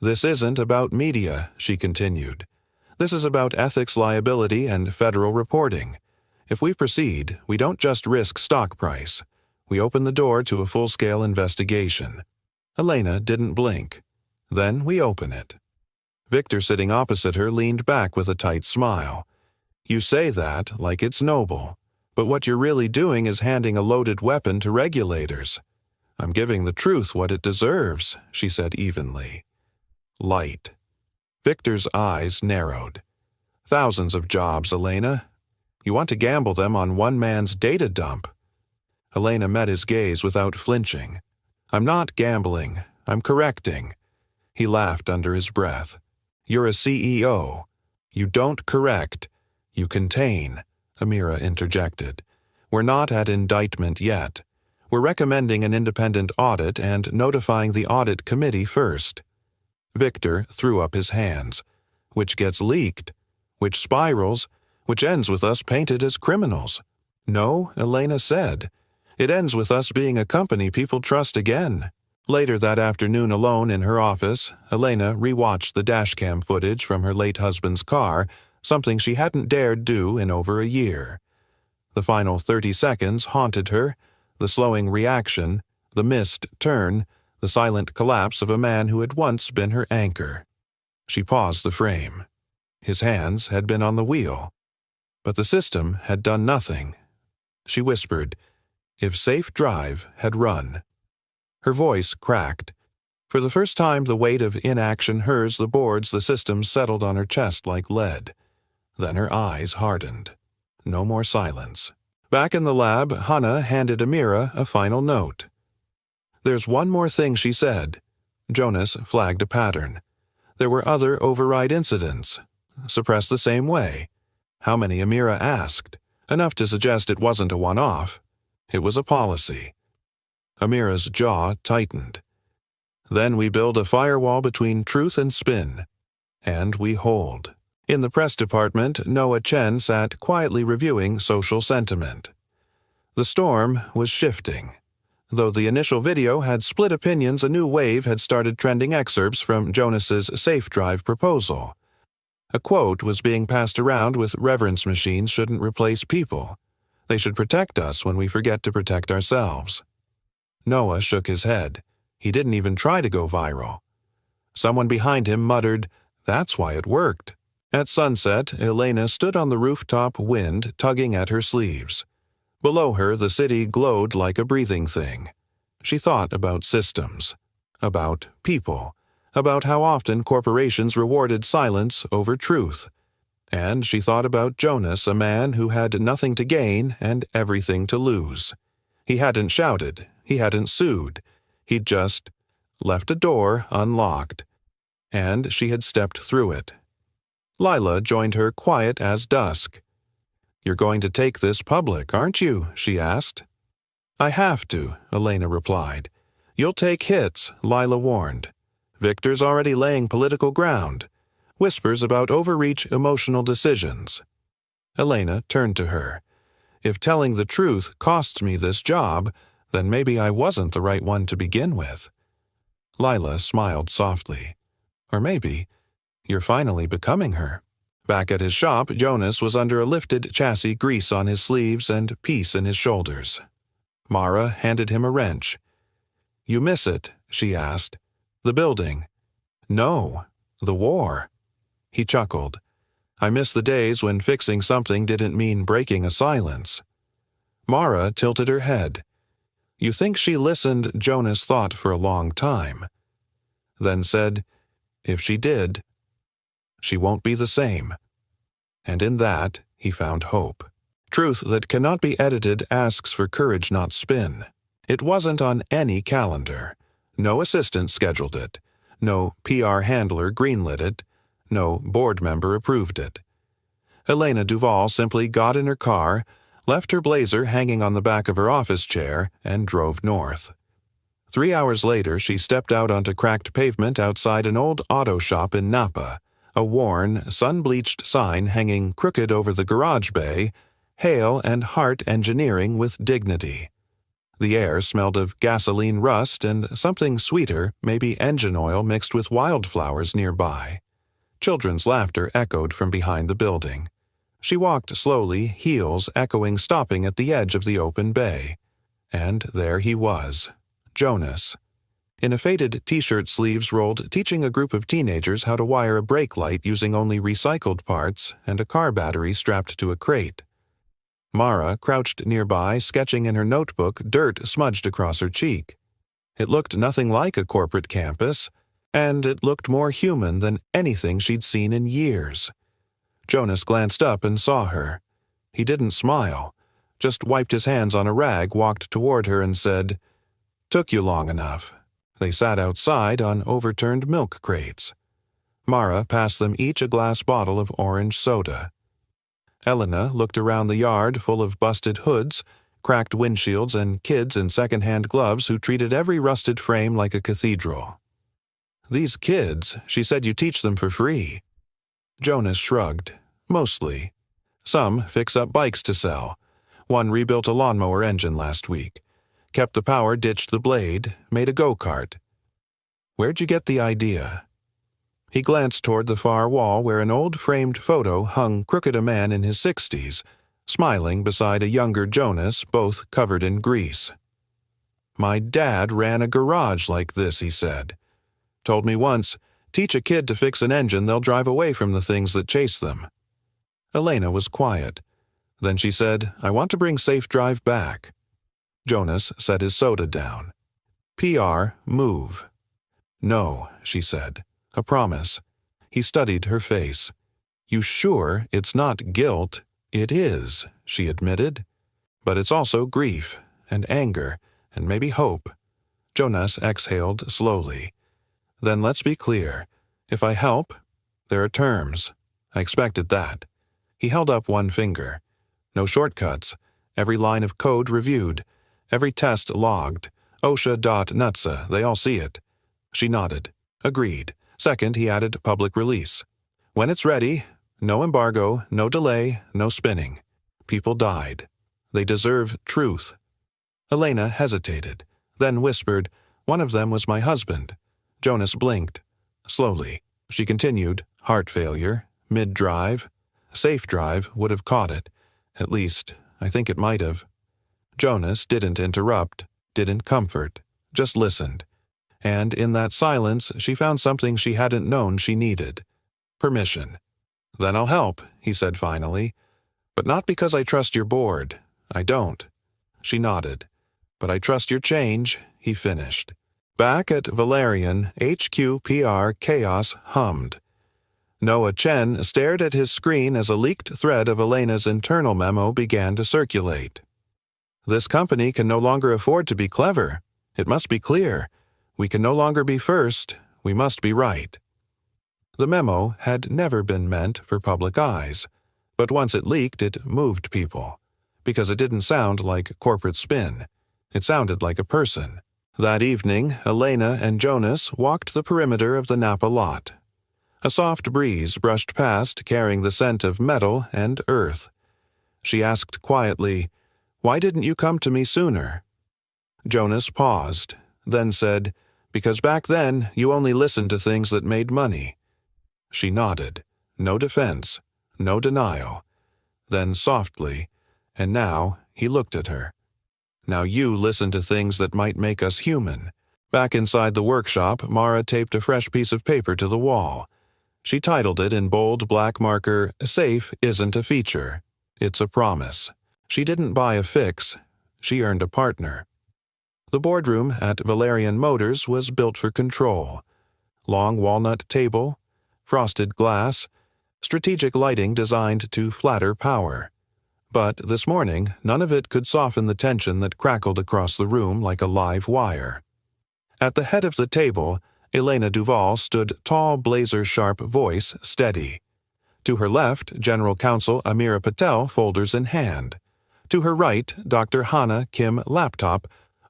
This isn't about media, she continued. This is about ethics liability and federal reporting. If we proceed, we don't just risk stock price. We open the door to a full-scale investigation. Elena didn't blink. Then we open it. Victor, sitting opposite her, leaned back with a tight smile. You say that like it's noble, but what you're really doing is handing a loaded weapon to regulators. I'm giving the truth what it deserves, she said evenly. Light. Victor's eyes narrowed. Thousands of jobs, Elena. You want to gamble them on one man's data dump. Elena met his gaze without flinching. I'm not gambling. I'm correcting. He laughed under his breath. You're a CEO. You don't correct. You contain, Amira interjected. We're not at indictment yet. We're recommending an independent audit and notifying the audit committee first. Victor threw up his hands. Which gets leaked, which spirals, which ends with us painted as criminals. No, Elena said. It ends with us being a company people trust again. Later that afternoon, alone in her office, Elena rewatched the dashcam footage from her late husband's car, something she hadn't dared do in over a year. The final 30 seconds haunted her, the slowing reaction, the missed turn, the silent collapse of a man who had once been her anchor. She paused the frame. His hands had been on the wheel. But the system had done nothing. She whispered, if Safe Drive had run. Her voice cracked. For the first time, the weight of inaction, hers, the boards, the system, settled on her chest like lead. Then her eyes hardened. No more silence. Back in the lab, Hannah handed Amira a final note. There's one more thing, she said. Jonas flagged a pattern. There were other override incidents. Suppressed the same way. How many, Amira asked. Enough to suggest it wasn't a one-off. It was a policy. Amira's jaw tightened. Then we build a firewall between truth and spin. And we hold. In the press department, Noah Chen sat quietly reviewing social sentiment. The storm was shifting. Though the initial video had split opinions, a new wave had started trending excerpts from Jonas's safe drive proposal. A quote was being passed around with reverence machines shouldn't replace people. They should protect us when we forget to protect ourselves. Noah shook his head. He didn't even try to go viral. Someone behind him muttered, "That's why it worked." At sunset, Elena stood on the rooftop, wind tugging at her sleeves. Below her, the city glowed like a breathing thing. She thought about systems, about people, about how often corporations rewarded silence over truth. And she thought about Jonas, a man who had nothing to gain and everything to lose. He hadn't shouted, he hadn't sued, he'd just left a door unlocked. And she had stepped through it. Lila joined her quiet as dusk. "You're going to take this public, aren't you?" she asked. "I have to," Elena replied. "You'll take hits," Lila warned. "Victor's already laying political ground. Whispers about overreach emotional decisions." Elena turned to her. "If telling the truth costs me this job, then maybe I wasn't the right one to begin with." Lila smiled softly. "Or maybe you're finally becoming her." Back at his shop, Jonas was under a lifted chassis, grease on his sleeves and peace in his shoulders. Mara handed him a wrench. "You miss it?" she asked. "The building?" "No, the war." He chuckled. "I miss the days when fixing something didn't mean breaking a silence." Mara tilted her head. "You think she listened?" Jonas thought for a long time. Then said, "If she did, she won't be the same." And in that, he found hope. Truth that cannot be edited asks for courage, not spin. It wasn't on any calendar. No assistant scheduled it. No PR handler greenlit it. No board member approved it. Elena Duval simply got in her car, left her blazer hanging on the back of her office chair, and drove north. 3 hours later, she stepped out onto cracked pavement outside an old auto shop in Napa, a worn, sun-bleached sign hanging crooked over the garage bay, "Hale and Hart Engineering with Dignity." The air smelled of gasoline rust and something sweeter, maybe engine oil mixed with wildflowers nearby. Children's laughter echoed from behind the building. She walked slowly, heels echoing, stopping at the edge of the open bay. And there he was, Jonas. In a faded t-shirt sleeves rolled, teaching a group of teenagers how to wire a brake light using only recycled parts and a car battery strapped to a crate. Mara crouched nearby, sketching in her notebook, dirt smudged across her cheek. It looked nothing like a corporate campus, and it looked more human than anything she'd seen in years. Jonas glanced up and saw her. He didn't smile, just wiped his hands on a rag, walked toward her and said, "Took you long enough." They sat outside on overturned milk crates. Mara passed them each a glass bottle of orange soda. Elena looked around the yard full of busted hoods, cracked windshields, and kids in second-hand gloves who treated every rusted frame like a cathedral. "These kids, she said you teach them for free." Jonas shrugged. "Mostly. Some fix up bikes to sell. One rebuilt a lawnmower engine last week. Kept the power, ditched the blade, made a go-kart." "Where'd you get the idea?" He glanced toward the far wall where an old framed photo hung crooked, a man in his 60s, smiling beside a younger Jonas, both covered in grease. "My dad ran a garage like this," he said. "Told me once, teach a kid to fix an engine, they'll drive away from the things that chase them." Elena was quiet. Then she said, "I want to bring Safe Drive back." Jonas set his soda down. "PR, move." "No," she said. "A promise." He studied her face. "You sure it's not guilt?" "It is," she admitted. "But it's also grief, and anger, and maybe hope." Jonas exhaled slowly. "Then let's be clear. If I help, there are terms. I expected that." He held up one finger. "No shortcuts. Every line of code reviewed. Every test logged. OSHA.NUTSA, they all see it." She nodded. Agreed. Second, he added public release. When it's ready, no embargo, no delay, no spinning. People died. They deserve truth. Elena hesitated, then whispered, "One of them was my husband." Jonas blinked. Slowly. She continued, "Heart failure, mid-drive. Safe drive would have caught it. At least, I think it might have." Jonas didn't interrupt, didn't comfort, just listened. And in that silence, she found something she hadn't known she needed. Permission. "Then I'll help," he said finally. "But not because I trust your board. I don't." She nodded. "But I trust your change," he finished. Back at Valerian, HQPR chaos hummed. Noah Chen stared at his screen as a leaked thread of Elena's internal memo began to circulate. "This company can no longer afford to be clever. It must be clear. We can no longer be first. We must be right." The memo had never been meant for public eyes, but once it leaked, it moved people. Because it didn't sound like corporate spin. It sounded like a person. That evening, Elena and Jonas walked the perimeter of the Napa lot. A soft breeze brushed past, carrying the scent of metal and earth. She asked quietly, "Why didn't you come to me sooner?" Jonas paused, then said, "Because back then you only listened to things that made money." She nodded. No defense, no denial. Then softly, and now he looked at her. "Now you listen to things that might make us human." Back inside the workshop, Mara taped a fresh piece of paper to the wall. She titled it in bold black marker, "Safe isn't a feature. It's a promise." She didn't buy a fix. She earned a partner. The boardroom at Valerian Motors was built for control. Long walnut table, frosted glass, strategic lighting designed to flatter power. But this morning, none of it could soften the tension that crackled across the room like a live wire. At the head of the table, Elena Duval stood tall, blazer-sharp voice steady. To her left, General Counsel Amira Patel, folders in hand. To her right, Dr. Hana Kim laptop,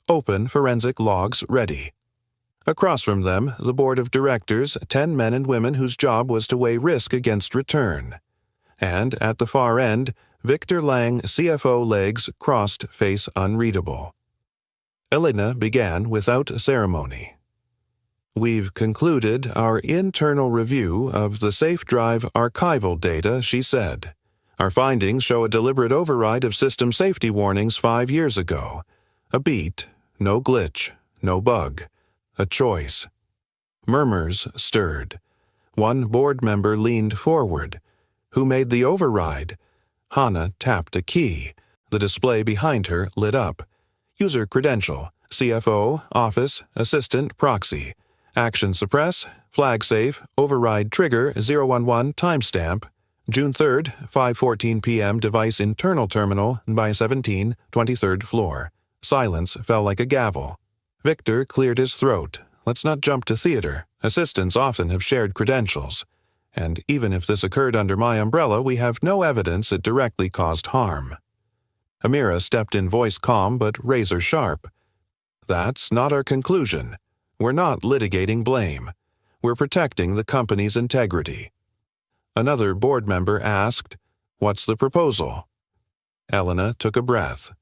open forensic logs ready. Across from them, the board of directors, 10 men and women whose job was to weigh risk against return. And at the far end, Victor Lang, CFO, legs crossed, face unreadable. Elena began without ceremony. "We've concluded our internal review of the Safe Drive archival data," she said. "Our findings show a deliberate override of system safety warnings 5 years ago. A beat, no glitch, no bug. A choice." Murmurs stirred. One board member leaned forward. "Who made the override?" Hana tapped a key. The display behind her lit up. User credential, CFO, office, assistant, proxy. Action suppress, flag safe, override trigger 011 timestamp. June 3rd, 5:14 p.m. device internal terminal by 17, 23rd floor. Silence fell like a gavel. Victor cleared his throat. "Let's not jump to theater. Assistants often have shared credentials. And even if this occurred under my umbrella, we have no evidence it directly caused harm." Amira stepped in, voice calm but razor sharp. "That's not our conclusion. We're not litigating blame. We're protecting the company's integrity." Another board member asked, "What's the proposal?" Elena took a breath.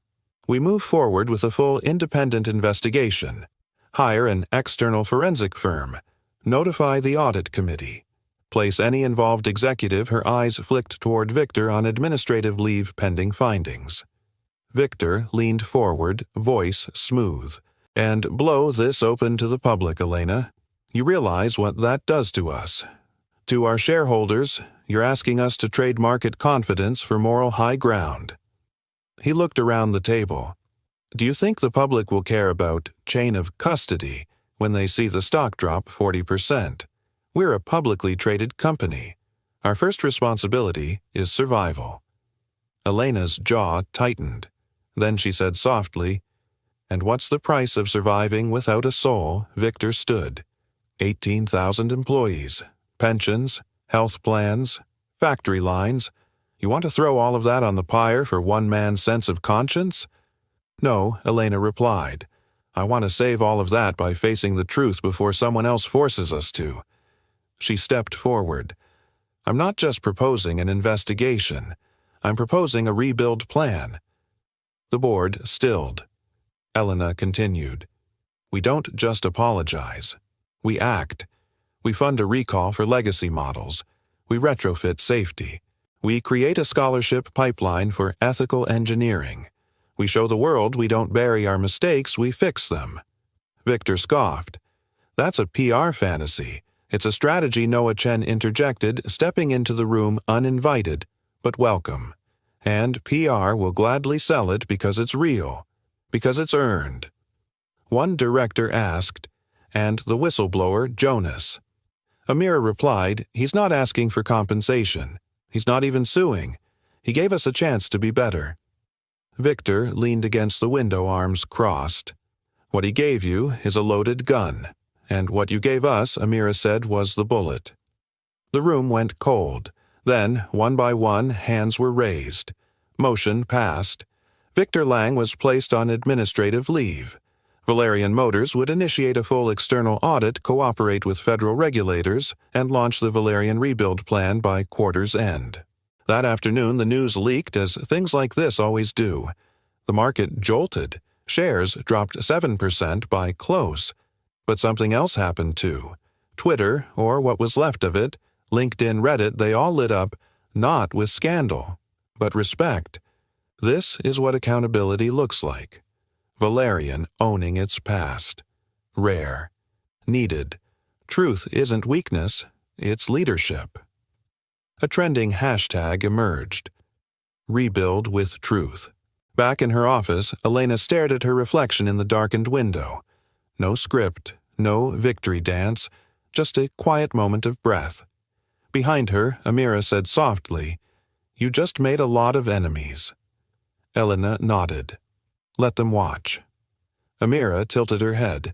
"We move forward with a full independent investigation. Hire an external forensic firm. Notify the audit committee. Place any involved executive," her eyes flicked toward Victor, "on administrative leave pending findings." Victor leaned forward, voice smooth. "And blow this open to the public, Elena. You realize what that does to us. To our shareholders, you're asking us to trade market confidence for moral high ground." He looked around the table. "Do you think the public will care about chain of custody when they see the stock drop 40%? We're a publicly traded company. Our first responsibility is survival." Elena's jaw tightened. Then she said softly, "And what's the price of surviving without a soul?" Victor stood. 18,000 employees, pensions, health plans, factory lines. You want to throw all of that on the pyre for one man's sense of conscience? "No," Elena replied. I want to save all of that by facing the truth before someone else forces us to. She stepped forward. I'm not just proposing an investigation. I'm proposing a rebuild plan. The board stilled. Elena continued. We don't just apologize. We act. We fund a recall for legacy models. We retrofit safety. We create a scholarship pipeline for ethical engineering. We show the world we don't bury our mistakes, we fix them. Victor scoffed. That's a PR fantasy. It's a strategy Noah Chen interjected, stepping into the room uninvited, but welcome. And PR will gladly sell it because it's real, because it's earned. One director asked, and the whistleblower, Jonas. Amira replied, he's not asking for compensation. He's not even suing. He gave us a chance to be better. Victor leaned against the window, arms crossed. What he gave you is a loaded gun, and what you gave us, Amira said, was the bullet. The room went cold. Then, one by one, hands were raised. Motion passed. Victor Lang was placed on administrative leave. Valerian Motors would initiate a full external audit, cooperate with federal regulators, and launch the Valerian rebuild plan by quarter's end. That afternoon, the news leaked, as things like this always do. The market jolted. Shares dropped 7% by close. But something else happened too. Twitter, or what was left of it, LinkedIn, Reddit, they all lit up, not with scandal, but respect. This is what accountability looks like. Valerian owning its past. Rare. Needed. Truth isn't weakness, it's leadership. A trending hashtag emerged. Rebuild with truth. Back in her office, Elena stared at her reflection in the darkened window. No script, no victory dance, just a quiet moment of breath. Behind her, Amira said softly, You just made a lot of enemies. Elena nodded. Let them watch. Amira tilted her head,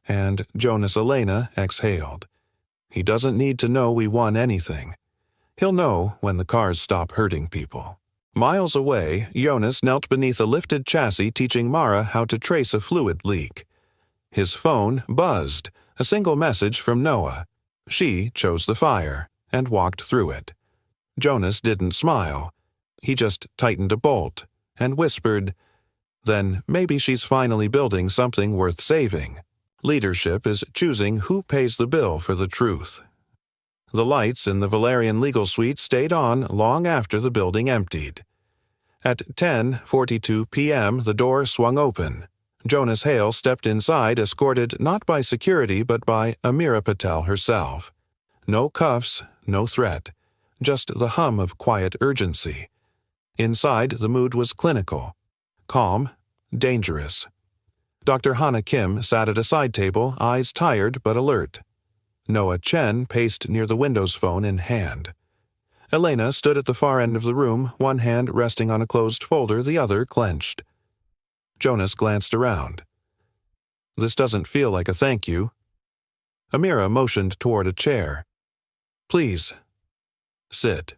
and Jonas Elena exhaled. He doesn't need to know we won anything. He'll know when the cars stop hurting people. Miles away, Jonas knelt beneath a lifted chassis teaching Mara how to trace a fluid leak. His phone buzzed, a single message from Noah. She chose the fire and walked through it. Jonas didn't smile. He just tightened a bolt and whispered, Then maybe she's finally building something worth saving. Leadership is choosing who pays the bill for the truth. The lights in the Valerian legal suite stayed on long after the building emptied. At 10:42 p.m., the door swung open. Jonas Hale stepped inside, escorted not by security but by Amira Patel herself. No cuffs, no threat, just the hum of quiet urgency. Inside, the mood was clinical. Calm, dangerous. Dr. Hana Kim sat at a side table, eyes tired but alert. Noah Chen paced near the Windows phone in hand. Elena stood at the far end of the room, one hand resting on a closed folder, the other clenched. Jonas glanced around. This doesn't feel like a thank you. Amira motioned toward a chair. Please. Sit.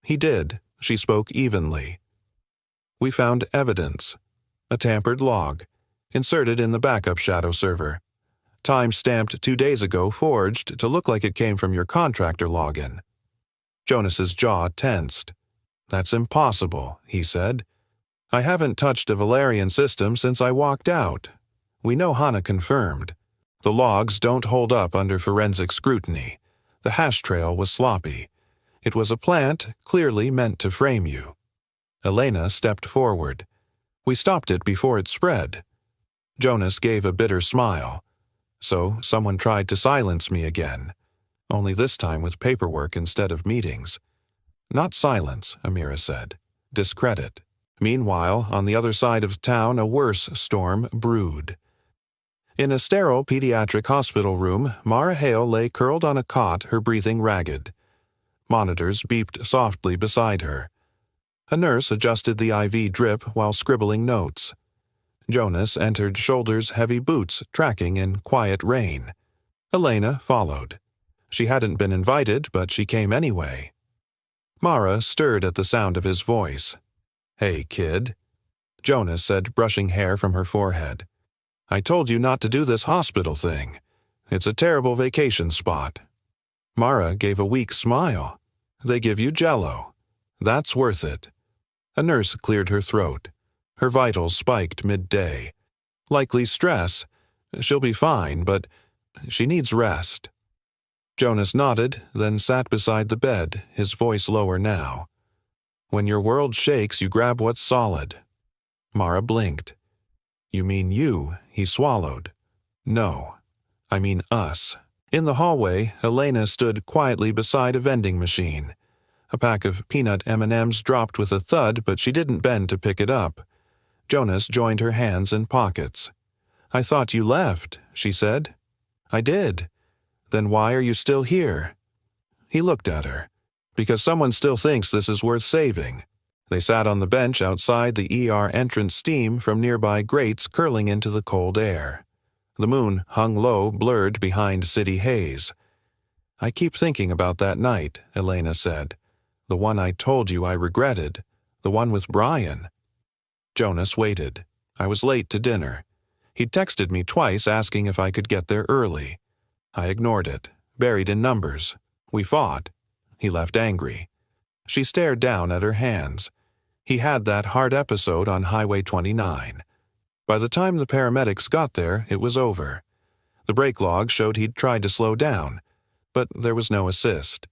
He did. She spoke evenly. We found evidence. A tampered log, inserted in the backup shadow server. Time stamped 2 days ago, forged to look like it came from your contractor login. Jonas's jaw tensed. That's impossible, he said. I haven't touched a Valerian system since I walked out. We know Hana confirmed. The logs don't hold up under forensic scrutiny. The hash trail was sloppy. It was a plant clearly meant to frame you. Elena stepped forward. We stopped it before it spread. Jonas gave a bitter smile. So someone tried to silence me again, only this time with paperwork instead of meetings. Not silence, Amira said. Discredit. Meanwhile, on the other side of town, a worse storm brewed. In a sterile pediatric hospital room, Mara Hale lay curled on a cot, her breathing ragged. Monitors beeped softly beside her. A nurse adjusted the IV drip while scribbling notes. Jonas entered Shoulder's heavy boots, tracking in quiet rain. Elena followed. She hadn't been invited, but she came anyway. Mara stirred at the sound of his voice. Hey, kid. Jonas said, brushing hair from her forehead. I told you not to do this hospital thing. It's a terrible vacation spot. Mara gave a weak smile. They give you Jell-O. That's worth it. A nurse cleared her throat. Her vitals spiked midday. Likely stress. She'll be fine, but she needs rest. Jonas nodded, then sat beside the bed, his voice lower now. When your world shakes, you grab what's solid. Mara blinked. You mean you, he swallowed. No, I mean us. In the hallway, Elena stood quietly beside a vending machine. A pack of peanut M&Ms dropped with a thud, but she didn't bend to pick it up. Jonas joined her hands in pockets. I thought you left, she said. I did. Then why are you still here? He looked at her. Because someone still thinks this is worth saving. They sat on the bench outside the ER entrance, steam from nearby grates curling into the cold air. The moon hung low, blurred behind city haze. I keep thinking about that night, Elena said. The one I told you I regretted. The one with Brian. Jonas waited. I was late to dinner. He'd texted me twice asking if I could get there early. I ignored it, buried in numbers. We fought. He left angry. She stared down at her hands. He had that hard episode on Highway 29. By the time the paramedics got there, it was over. The brake log showed he'd tried to slow down, but there was no assist.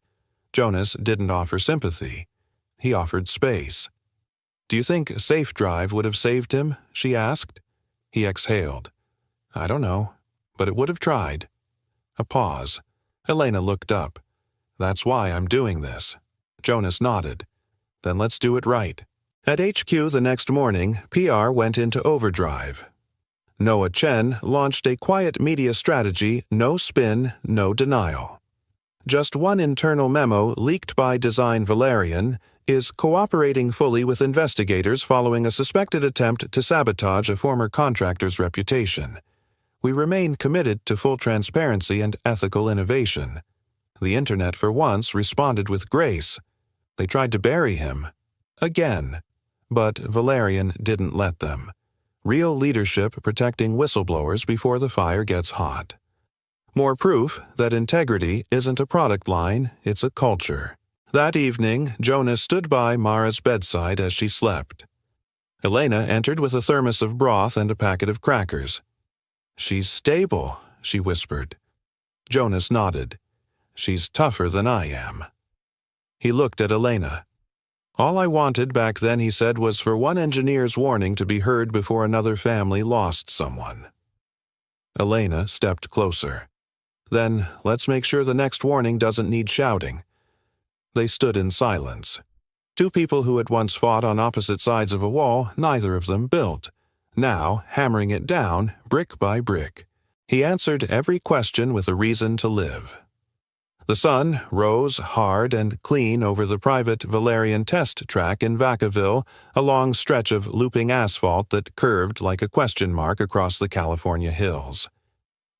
Jonas didn't offer sympathy. He offered space. Do you think a safe drive would have saved him? She asked. He exhaled. I don't know, but it would have tried. A pause. Elena looked up. That's why I'm doing this. Jonas nodded. Then let's do it right. At HQ the next morning, PR went into overdrive. Noah Chen launched a quiet media strategy, no spin, no denial. Just one internal memo leaked by Design Valerian is cooperating fully with investigators following a suspected attempt to sabotage a former contractor's reputation. We remain committed to full transparency and ethical innovation. The Internet for once responded with grace. They tried to bury him. Again. But Valerian didn't let them. Real leadership protecting whistleblowers before the fire gets hot. More proof that integrity isn't a product line, it's a culture. That evening, Jonas stood by Mara's bedside as she slept. Elena entered with a thermos of broth and a packet of crackers. She's stable, she whispered. Jonas nodded. She's tougher than I am. He looked at Elena. All I wanted back then, he said, was for one engineer's warning to be heard before another family lost someone. Elena stepped closer. Then, let's make sure the next warning doesn't need shouting. They stood in silence. Two people who had once fought on opposite sides of a wall, neither of them built. Now, hammering it down, brick by brick. He answered every question with a reason to live. The sun rose hard and clean over the private Valerian test track in Vacaville, a long stretch of looping asphalt that curved like a question mark across the California hills.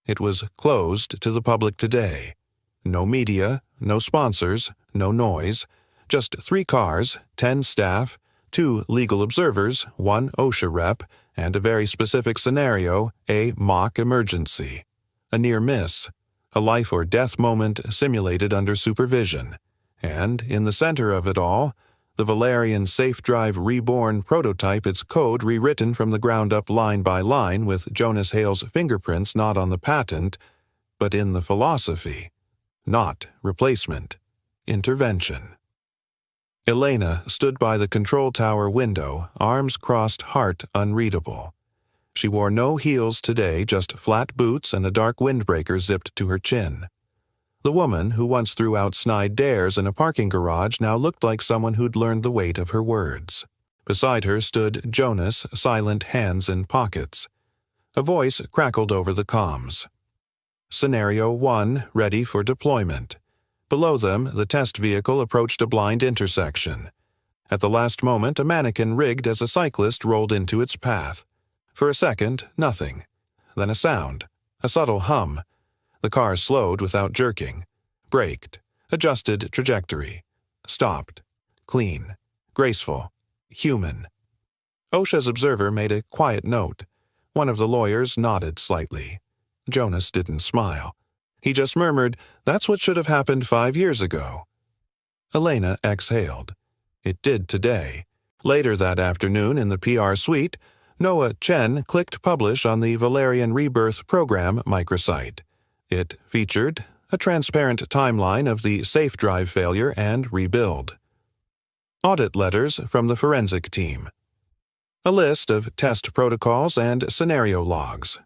It was closed to the public today. No media, no sponsors, no noise, just 3 cars, 10 staff, 2 legal observers, 1 OSHA rep, and a very specific scenario, a mock emergency. A near miss. A life or death moment simulated under supervision. And, in the center of it all, the Valerian Safe Drive Reborn prototype, its code rewritten from the ground up line by line with Jonas Hale's fingerprints not on the patent, but in the philosophy. Not replacement. Intervention. Elena stood by the control tower window, arms crossed, heart unreadable. She wore no heels today, just flat boots and a dark windbreaker zipped to her chin. The woman, who once threw out snide dares in a parking garage, now looked like someone who'd learned the weight of her words. Beside her stood Jonas, silent, hands in pockets. A voice crackled over the comms. Scenario 1, ready for deployment. Below them, the test vehicle approached a blind intersection. At the last moment, a mannequin rigged as a cyclist rolled into its path. For a second, nothing. Then a sound. A subtle hum. The car slowed without jerking. Braked. Adjusted trajectory. Stopped. Clean. Graceful. Human. OSHA's observer made a quiet note. One of the lawyers nodded slightly. Jonas didn't smile. He just murmured, "That's what should have happened 5 years ago." Elena exhaled. It did today. Later that afternoon in the PR suite, Noah Chen clicked publish on the Valerian Rebirth Program microsite. It featured a transparent timeline of the safe drive failure and rebuild. Audit letters from the forensic team. A list of test protocols and scenario logs.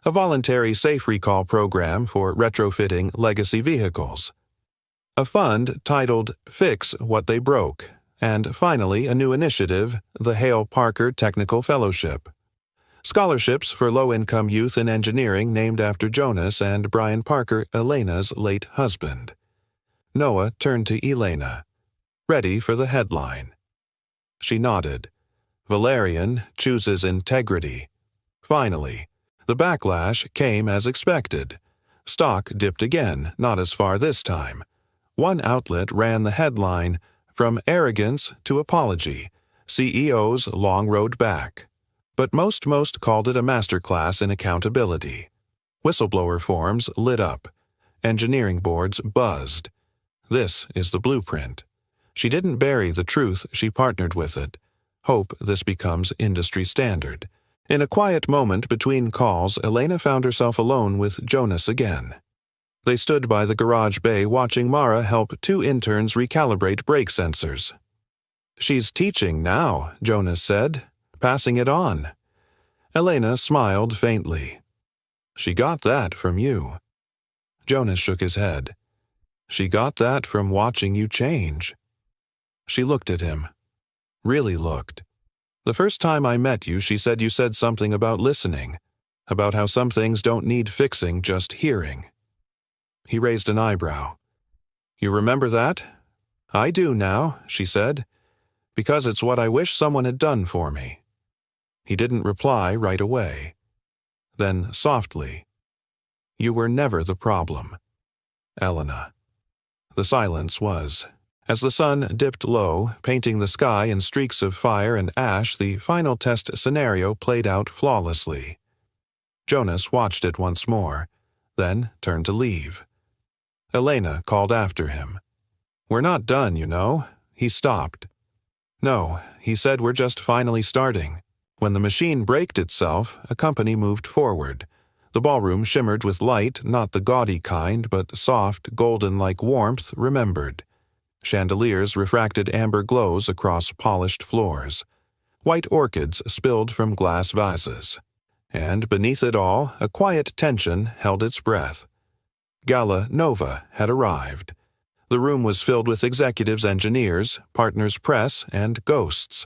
A voluntary safe recall program for retrofitting legacy vehicles. A fund titled Fix What They Broke. And finally, a new initiative, the Hale Parker Technical Fellowship. Scholarships for low-income youth in engineering named after Jonas and Brian Parker, Elena's late husband. Noah turned to Elena. Ready for the headline. She nodded. Valerian chooses integrity. Finally, the backlash came as expected. Stock dipped again, not as far this time. One outlet ran the headline, "From Arrogance to Apology, CEO's Long Road Back." But most called it a masterclass in accountability. Whistleblower forums lit up. Engineering boards buzzed. This is the blueprint. She didn't bury the truth, she partnered with it. Hope this becomes industry standard. In a quiet moment between calls, Elena found herself alone with Jonas again. They stood by the garage bay watching Mara help 2 interns recalibrate brake sensors. "She's teaching now," Jonas said, "passing it on." Elena smiled faintly. "She got that from you." Jonas shook his head. "She got that from watching you change." She looked at him. Really looked. "The first time I met you, she said you said something about listening, about how some things don't need fixing, just hearing." He raised an eyebrow. "You remember that?" "I do now," she said, "because it's what I wish someone had done for me." He didn't reply right away. Then, softly, "You were never the problem, Elena." The silence was. As the sun dipped low, painting the sky in streaks of fire and ash, the final test scenario played out flawlessly. Jonas watched it once more, then turned to leave. Elena called after him. "We're not done, you know." He stopped. "No," he said, "we're just finally starting." When the machine braked itself, a company moved forward. The ballroom shimmered with light, not the gaudy kind, but soft, golden-like warmth remembered. Chandeliers refracted amber glows across polished floors. White orchids spilled from glass vases. And beneath it all, a quiet tension held its breath. Gala Nova had arrived. The room was filled with executives, engineers, partners press, and ghosts.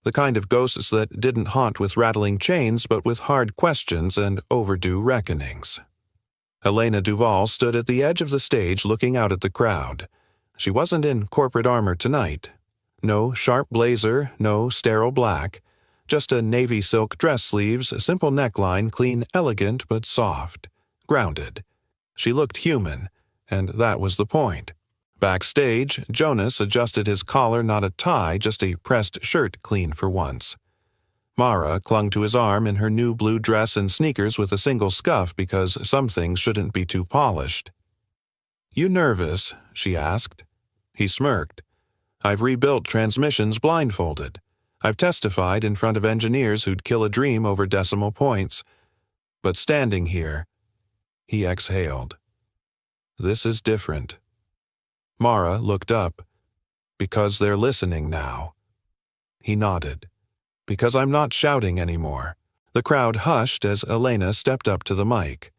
The kind of ghosts that didn't haunt with rattling chains but with hard questions and overdue reckonings. Elena Duval stood at the edge of the stage looking out at the crowd. She wasn't in corporate armor tonight. No sharp blazer, no sterile black. Just a navy silk dress sleeves, simple neckline, clean, elegant but soft. Grounded. She looked human, and that was the point. Backstage, Jonas adjusted his collar, not a tie, just a pressed shirt clean for once. Mara clung to his arm in her new blue dress and sneakers with a single scuff because some things shouldn't be too polished. "You nervous?" she asked. He smirked. "I've rebuilt transmissions blindfolded. I've testified in front of engineers who'd kill a dream over decimal points. But standing here," he exhaled. "This is different." Mara looked up. "Because they're listening now." He nodded. "Because I'm not shouting anymore." The crowd hushed as Elena stepped up to the mic.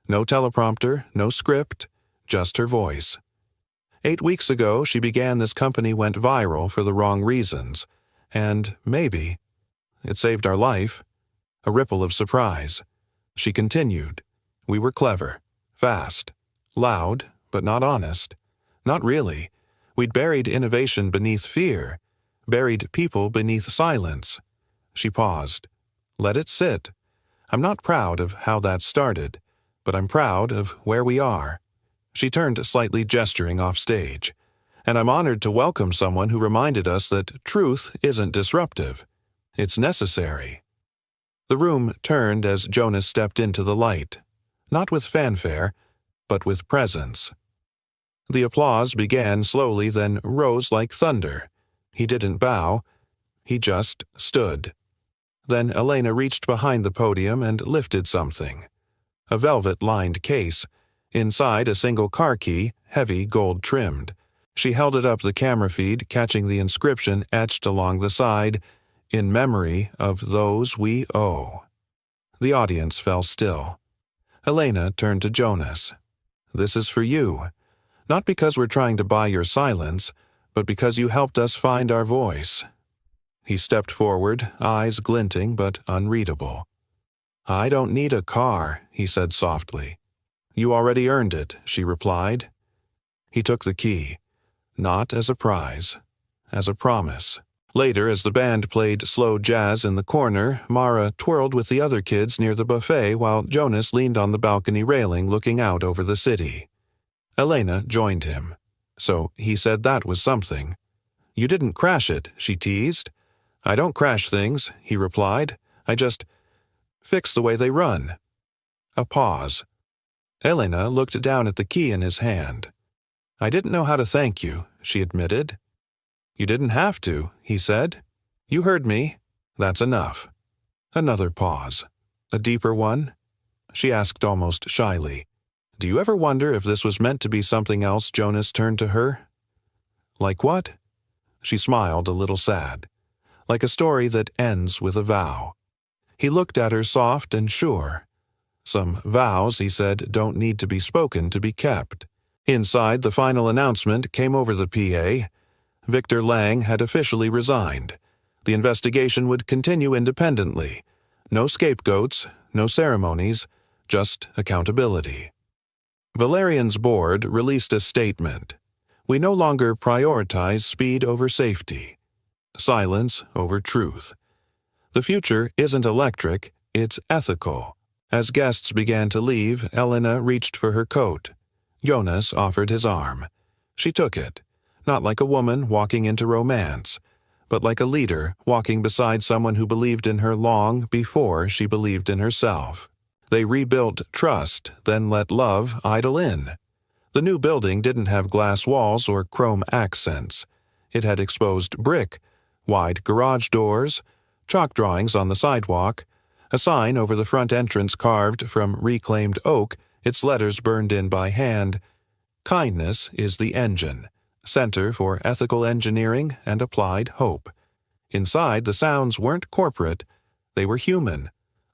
No teleprompter, no script, just her voice. 8 weeks ago, she began this company went viral for the wrong reasons. And maybe it saved our life. A ripple of surprise. She continued. "We were clever, fast, loud, but not honest. Not really. We'd buried innovation beneath fear, buried people beneath silence." She paused. "Let it sit. I'm not proud of how that started, but I'm proud of where we are." She turned slightly, gesturing off stage. "And I'm honored to welcome someone who reminded us that truth isn't disruptive. It's necessary." The room turned as Jonas stepped into the light, not with fanfare, but with presence. The applause began slowly, then rose like thunder. He didn't bow. He just stood. Then Elena reached behind the podium and lifted something. A velvet-lined case. Inside, a single car key, heavy gold-trimmed. She held it up the camera feed, catching the inscription etched along the side, "In memory of those we owe." The audience fell still. Elena turned to Jonas. "This is for you. Not because we're trying to buy your silence, but because you helped us find our voice." He stepped forward, eyes glinting but unreadable. "I don't need a car," he said softly. "You already earned it," she replied. He took the key, not as a prize, as a promise. Later, as the band played slow jazz in the corner, Mara twirled with the other kids near the buffet while Jonas leaned on the balcony railing looking out over the city. Elena joined him. So he said that was something. "You didn't crash it," she teased. "I don't crash things," he replied. "I just fix the way they run." A pause. Elena looked down at the key in his hand. "I didn't know how to thank you," she admitted. "You didn't have to," he said. "You heard me. That's enough." Another pause. A deeper one? She asked almost shyly. "Do you ever wonder if this was meant to be something else?" Jonas turned to her. "Like what?" She smiled, a little sad. "Like a story that ends with a vow." He looked at her soft and sure. Some vows, he said, don't need to be spoken to be kept. Inside, the final announcement came over the PA. Victor Lang had officially resigned. The investigation would continue independently. No scapegoats, no ceremonies, just accountability. Valerian's board released a statement. "We no longer prioritize speed over safety. Silence over truth. The future isn't electric, it's ethical." As guests began to leave, Elena reached for her coat. Jonas offered his arm. She took it, not like a woman walking into romance, but like a leader walking beside someone who believed in her long before she believed in herself. They rebuilt trust, then let love idle in. The new building didn't have glass walls or chrome accents. It had exposed brick, wide garage doors, chalk drawings on the sidewalk, a sign over the front entrance carved from reclaimed oak, its letters burned in by hand. "Kindness is the engine. Center for Ethical Engineering and Applied Hope." Inside, the sounds weren't corporate. They were human.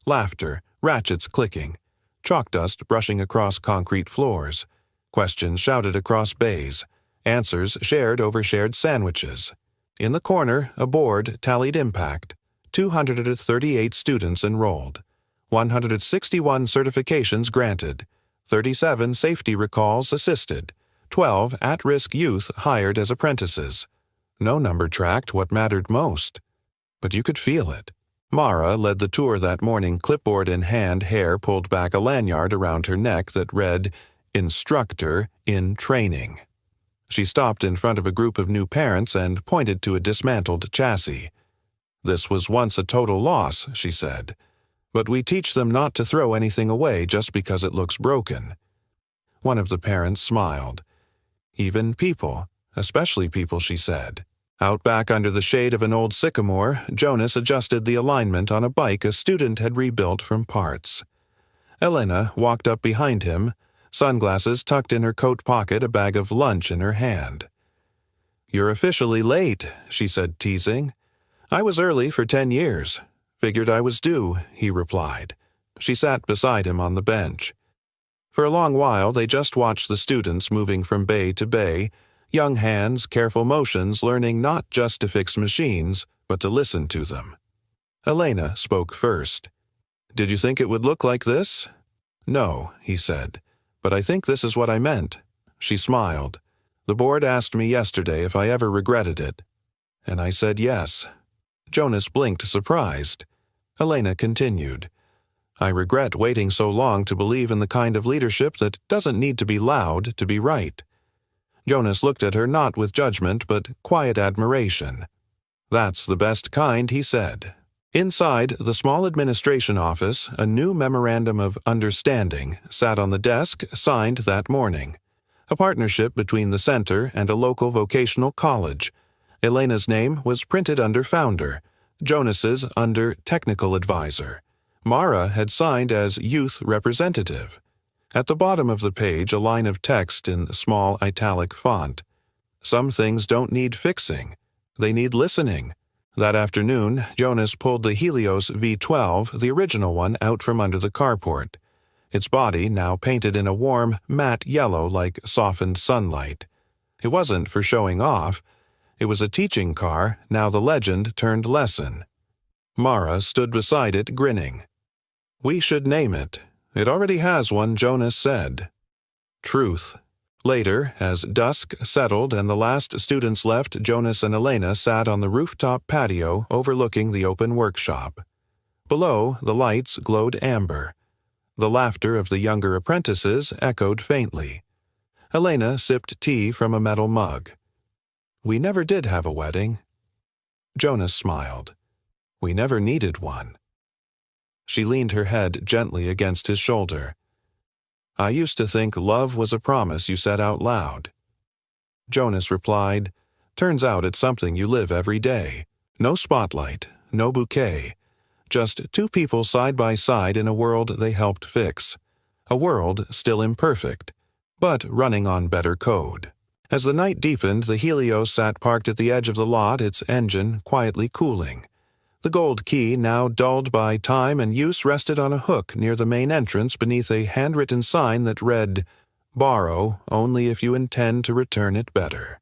Laughter, ratchets clicking, chalk dust brushing across concrete floors, questions shouted across bays, answers shared over shared sandwiches. In the corner, a board tallied impact. 238 students enrolled, 161 certifications granted, 37 safety recalls assisted, 12 at-risk youth hired as apprentices. No number tracked what mattered most. But you could feel it. Mara led the tour that morning, clipboard in hand, hair pulled back, a lanyard around her neck that read, "Instructor in Training." She stopped in front of a group of new parents and pointed to a dismantled chassis. "This was once a total loss," she said. "But we teach them not to throw anything away just because it looks broken." One of the parents smiled. "Even people, especially people," she said. Out back under the shade of an old sycamore, Jonas adjusted the alignment on a bike a student had rebuilt from parts. Elena walked up behind him, sunglasses tucked in her coat pocket, a bag of lunch in her hand. "You're officially late," she said, teasing. "I was early for 10 years. Figured I was due," he replied. She sat beside him on the bench. For a long while, they just watched the students moving from bay to bay, young hands, careful motions, learning not just to fix machines, but to listen to them. Elena spoke first. "Did you think it would look like this?" "No," he said, "but I think this is what I meant." She smiled. "The board asked me yesterday if I ever regretted it. And I said yes." Jonas blinked, surprised. Elena continued. "I regret waiting so long to believe in the kind of leadership that doesn't need to be loud to be right." Jonas looked at her not with judgment but quiet admiration. "That's the best kind," he said. Inside the small administration office, a new memorandum of understanding sat on the desk, signed that morning. A partnership between the center and a local vocational college. Elena's name was printed under founder, Jonas's under technical advisor. Mara had signed as youth representative. At the bottom of the page, a line of text in small italic font. Some things don't need fixing. They need listening. That afternoon, Jonas pulled the Helios V12, the original one, out from under the carport. Its body now painted in a warm, matte yellow like softened sunlight. It wasn't for showing off. It was a teaching car, now the legend turned lesson. Mara stood beside it, grinning. "We should name it. It already has one," Jonas said. Truth. Later, as dusk settled and the last students left, Jonas and Elena sat on the rooftop patio overlooking the open workshop. Below, the lights glowed amber. The laughter of the younger apprentices echoed faintly. Elena sipped tea from a metal mug. "We never did have a wedding." Jonas smiled. "We never needed one." She leaned her head gently against his shoulder. "I used to think love was a promise you said out loud." Jonas replied, "Turns out it's something you live every day. No spotlight, no bouquet. Just two people side by side in a world they helped fix. A world still imperfect, but running on better code." As the night deepened, the Helios sat parked at the edge of the lot, its engine quietly cooling. The gold key, now dulled by time and use, rested on a hook near the main entrance beneath a handwritten sign that read, "Borrow only if you intend to return it better."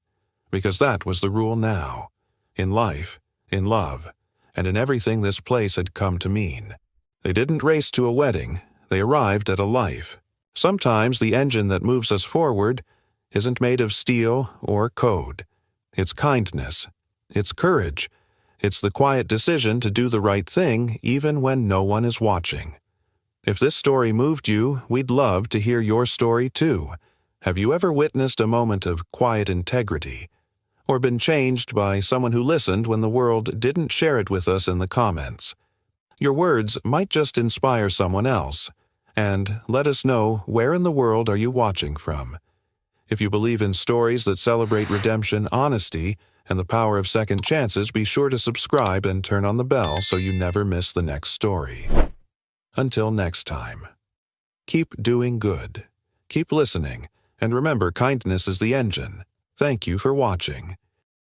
Because that was the rule now. In life, in love, and in everything this place had come to mean. They didn't race to a wedding. They arrived at a life. Sometimes the engine that moves us forward isn't made of steel or code. It's kindness. It's courage. It's the quiet decision to do the right thing even when no one is watching. If this story moved you, we'd love to hear your story too. Have you ever witnessed a moment of quiet integrity? Or been changed by someone who listened when the world didn't share it with us in the comments? Your words might just inspire someone else. And let us know, where in the world are you watching from? If you believe in stories that celebrate redemption, honesty, and the power of second chances, be sure to subscribe and turn on the bell so you never miss the next story. Until next time, keep doing good, keep listening, and remember, kindness is the engine. Thank you for watching.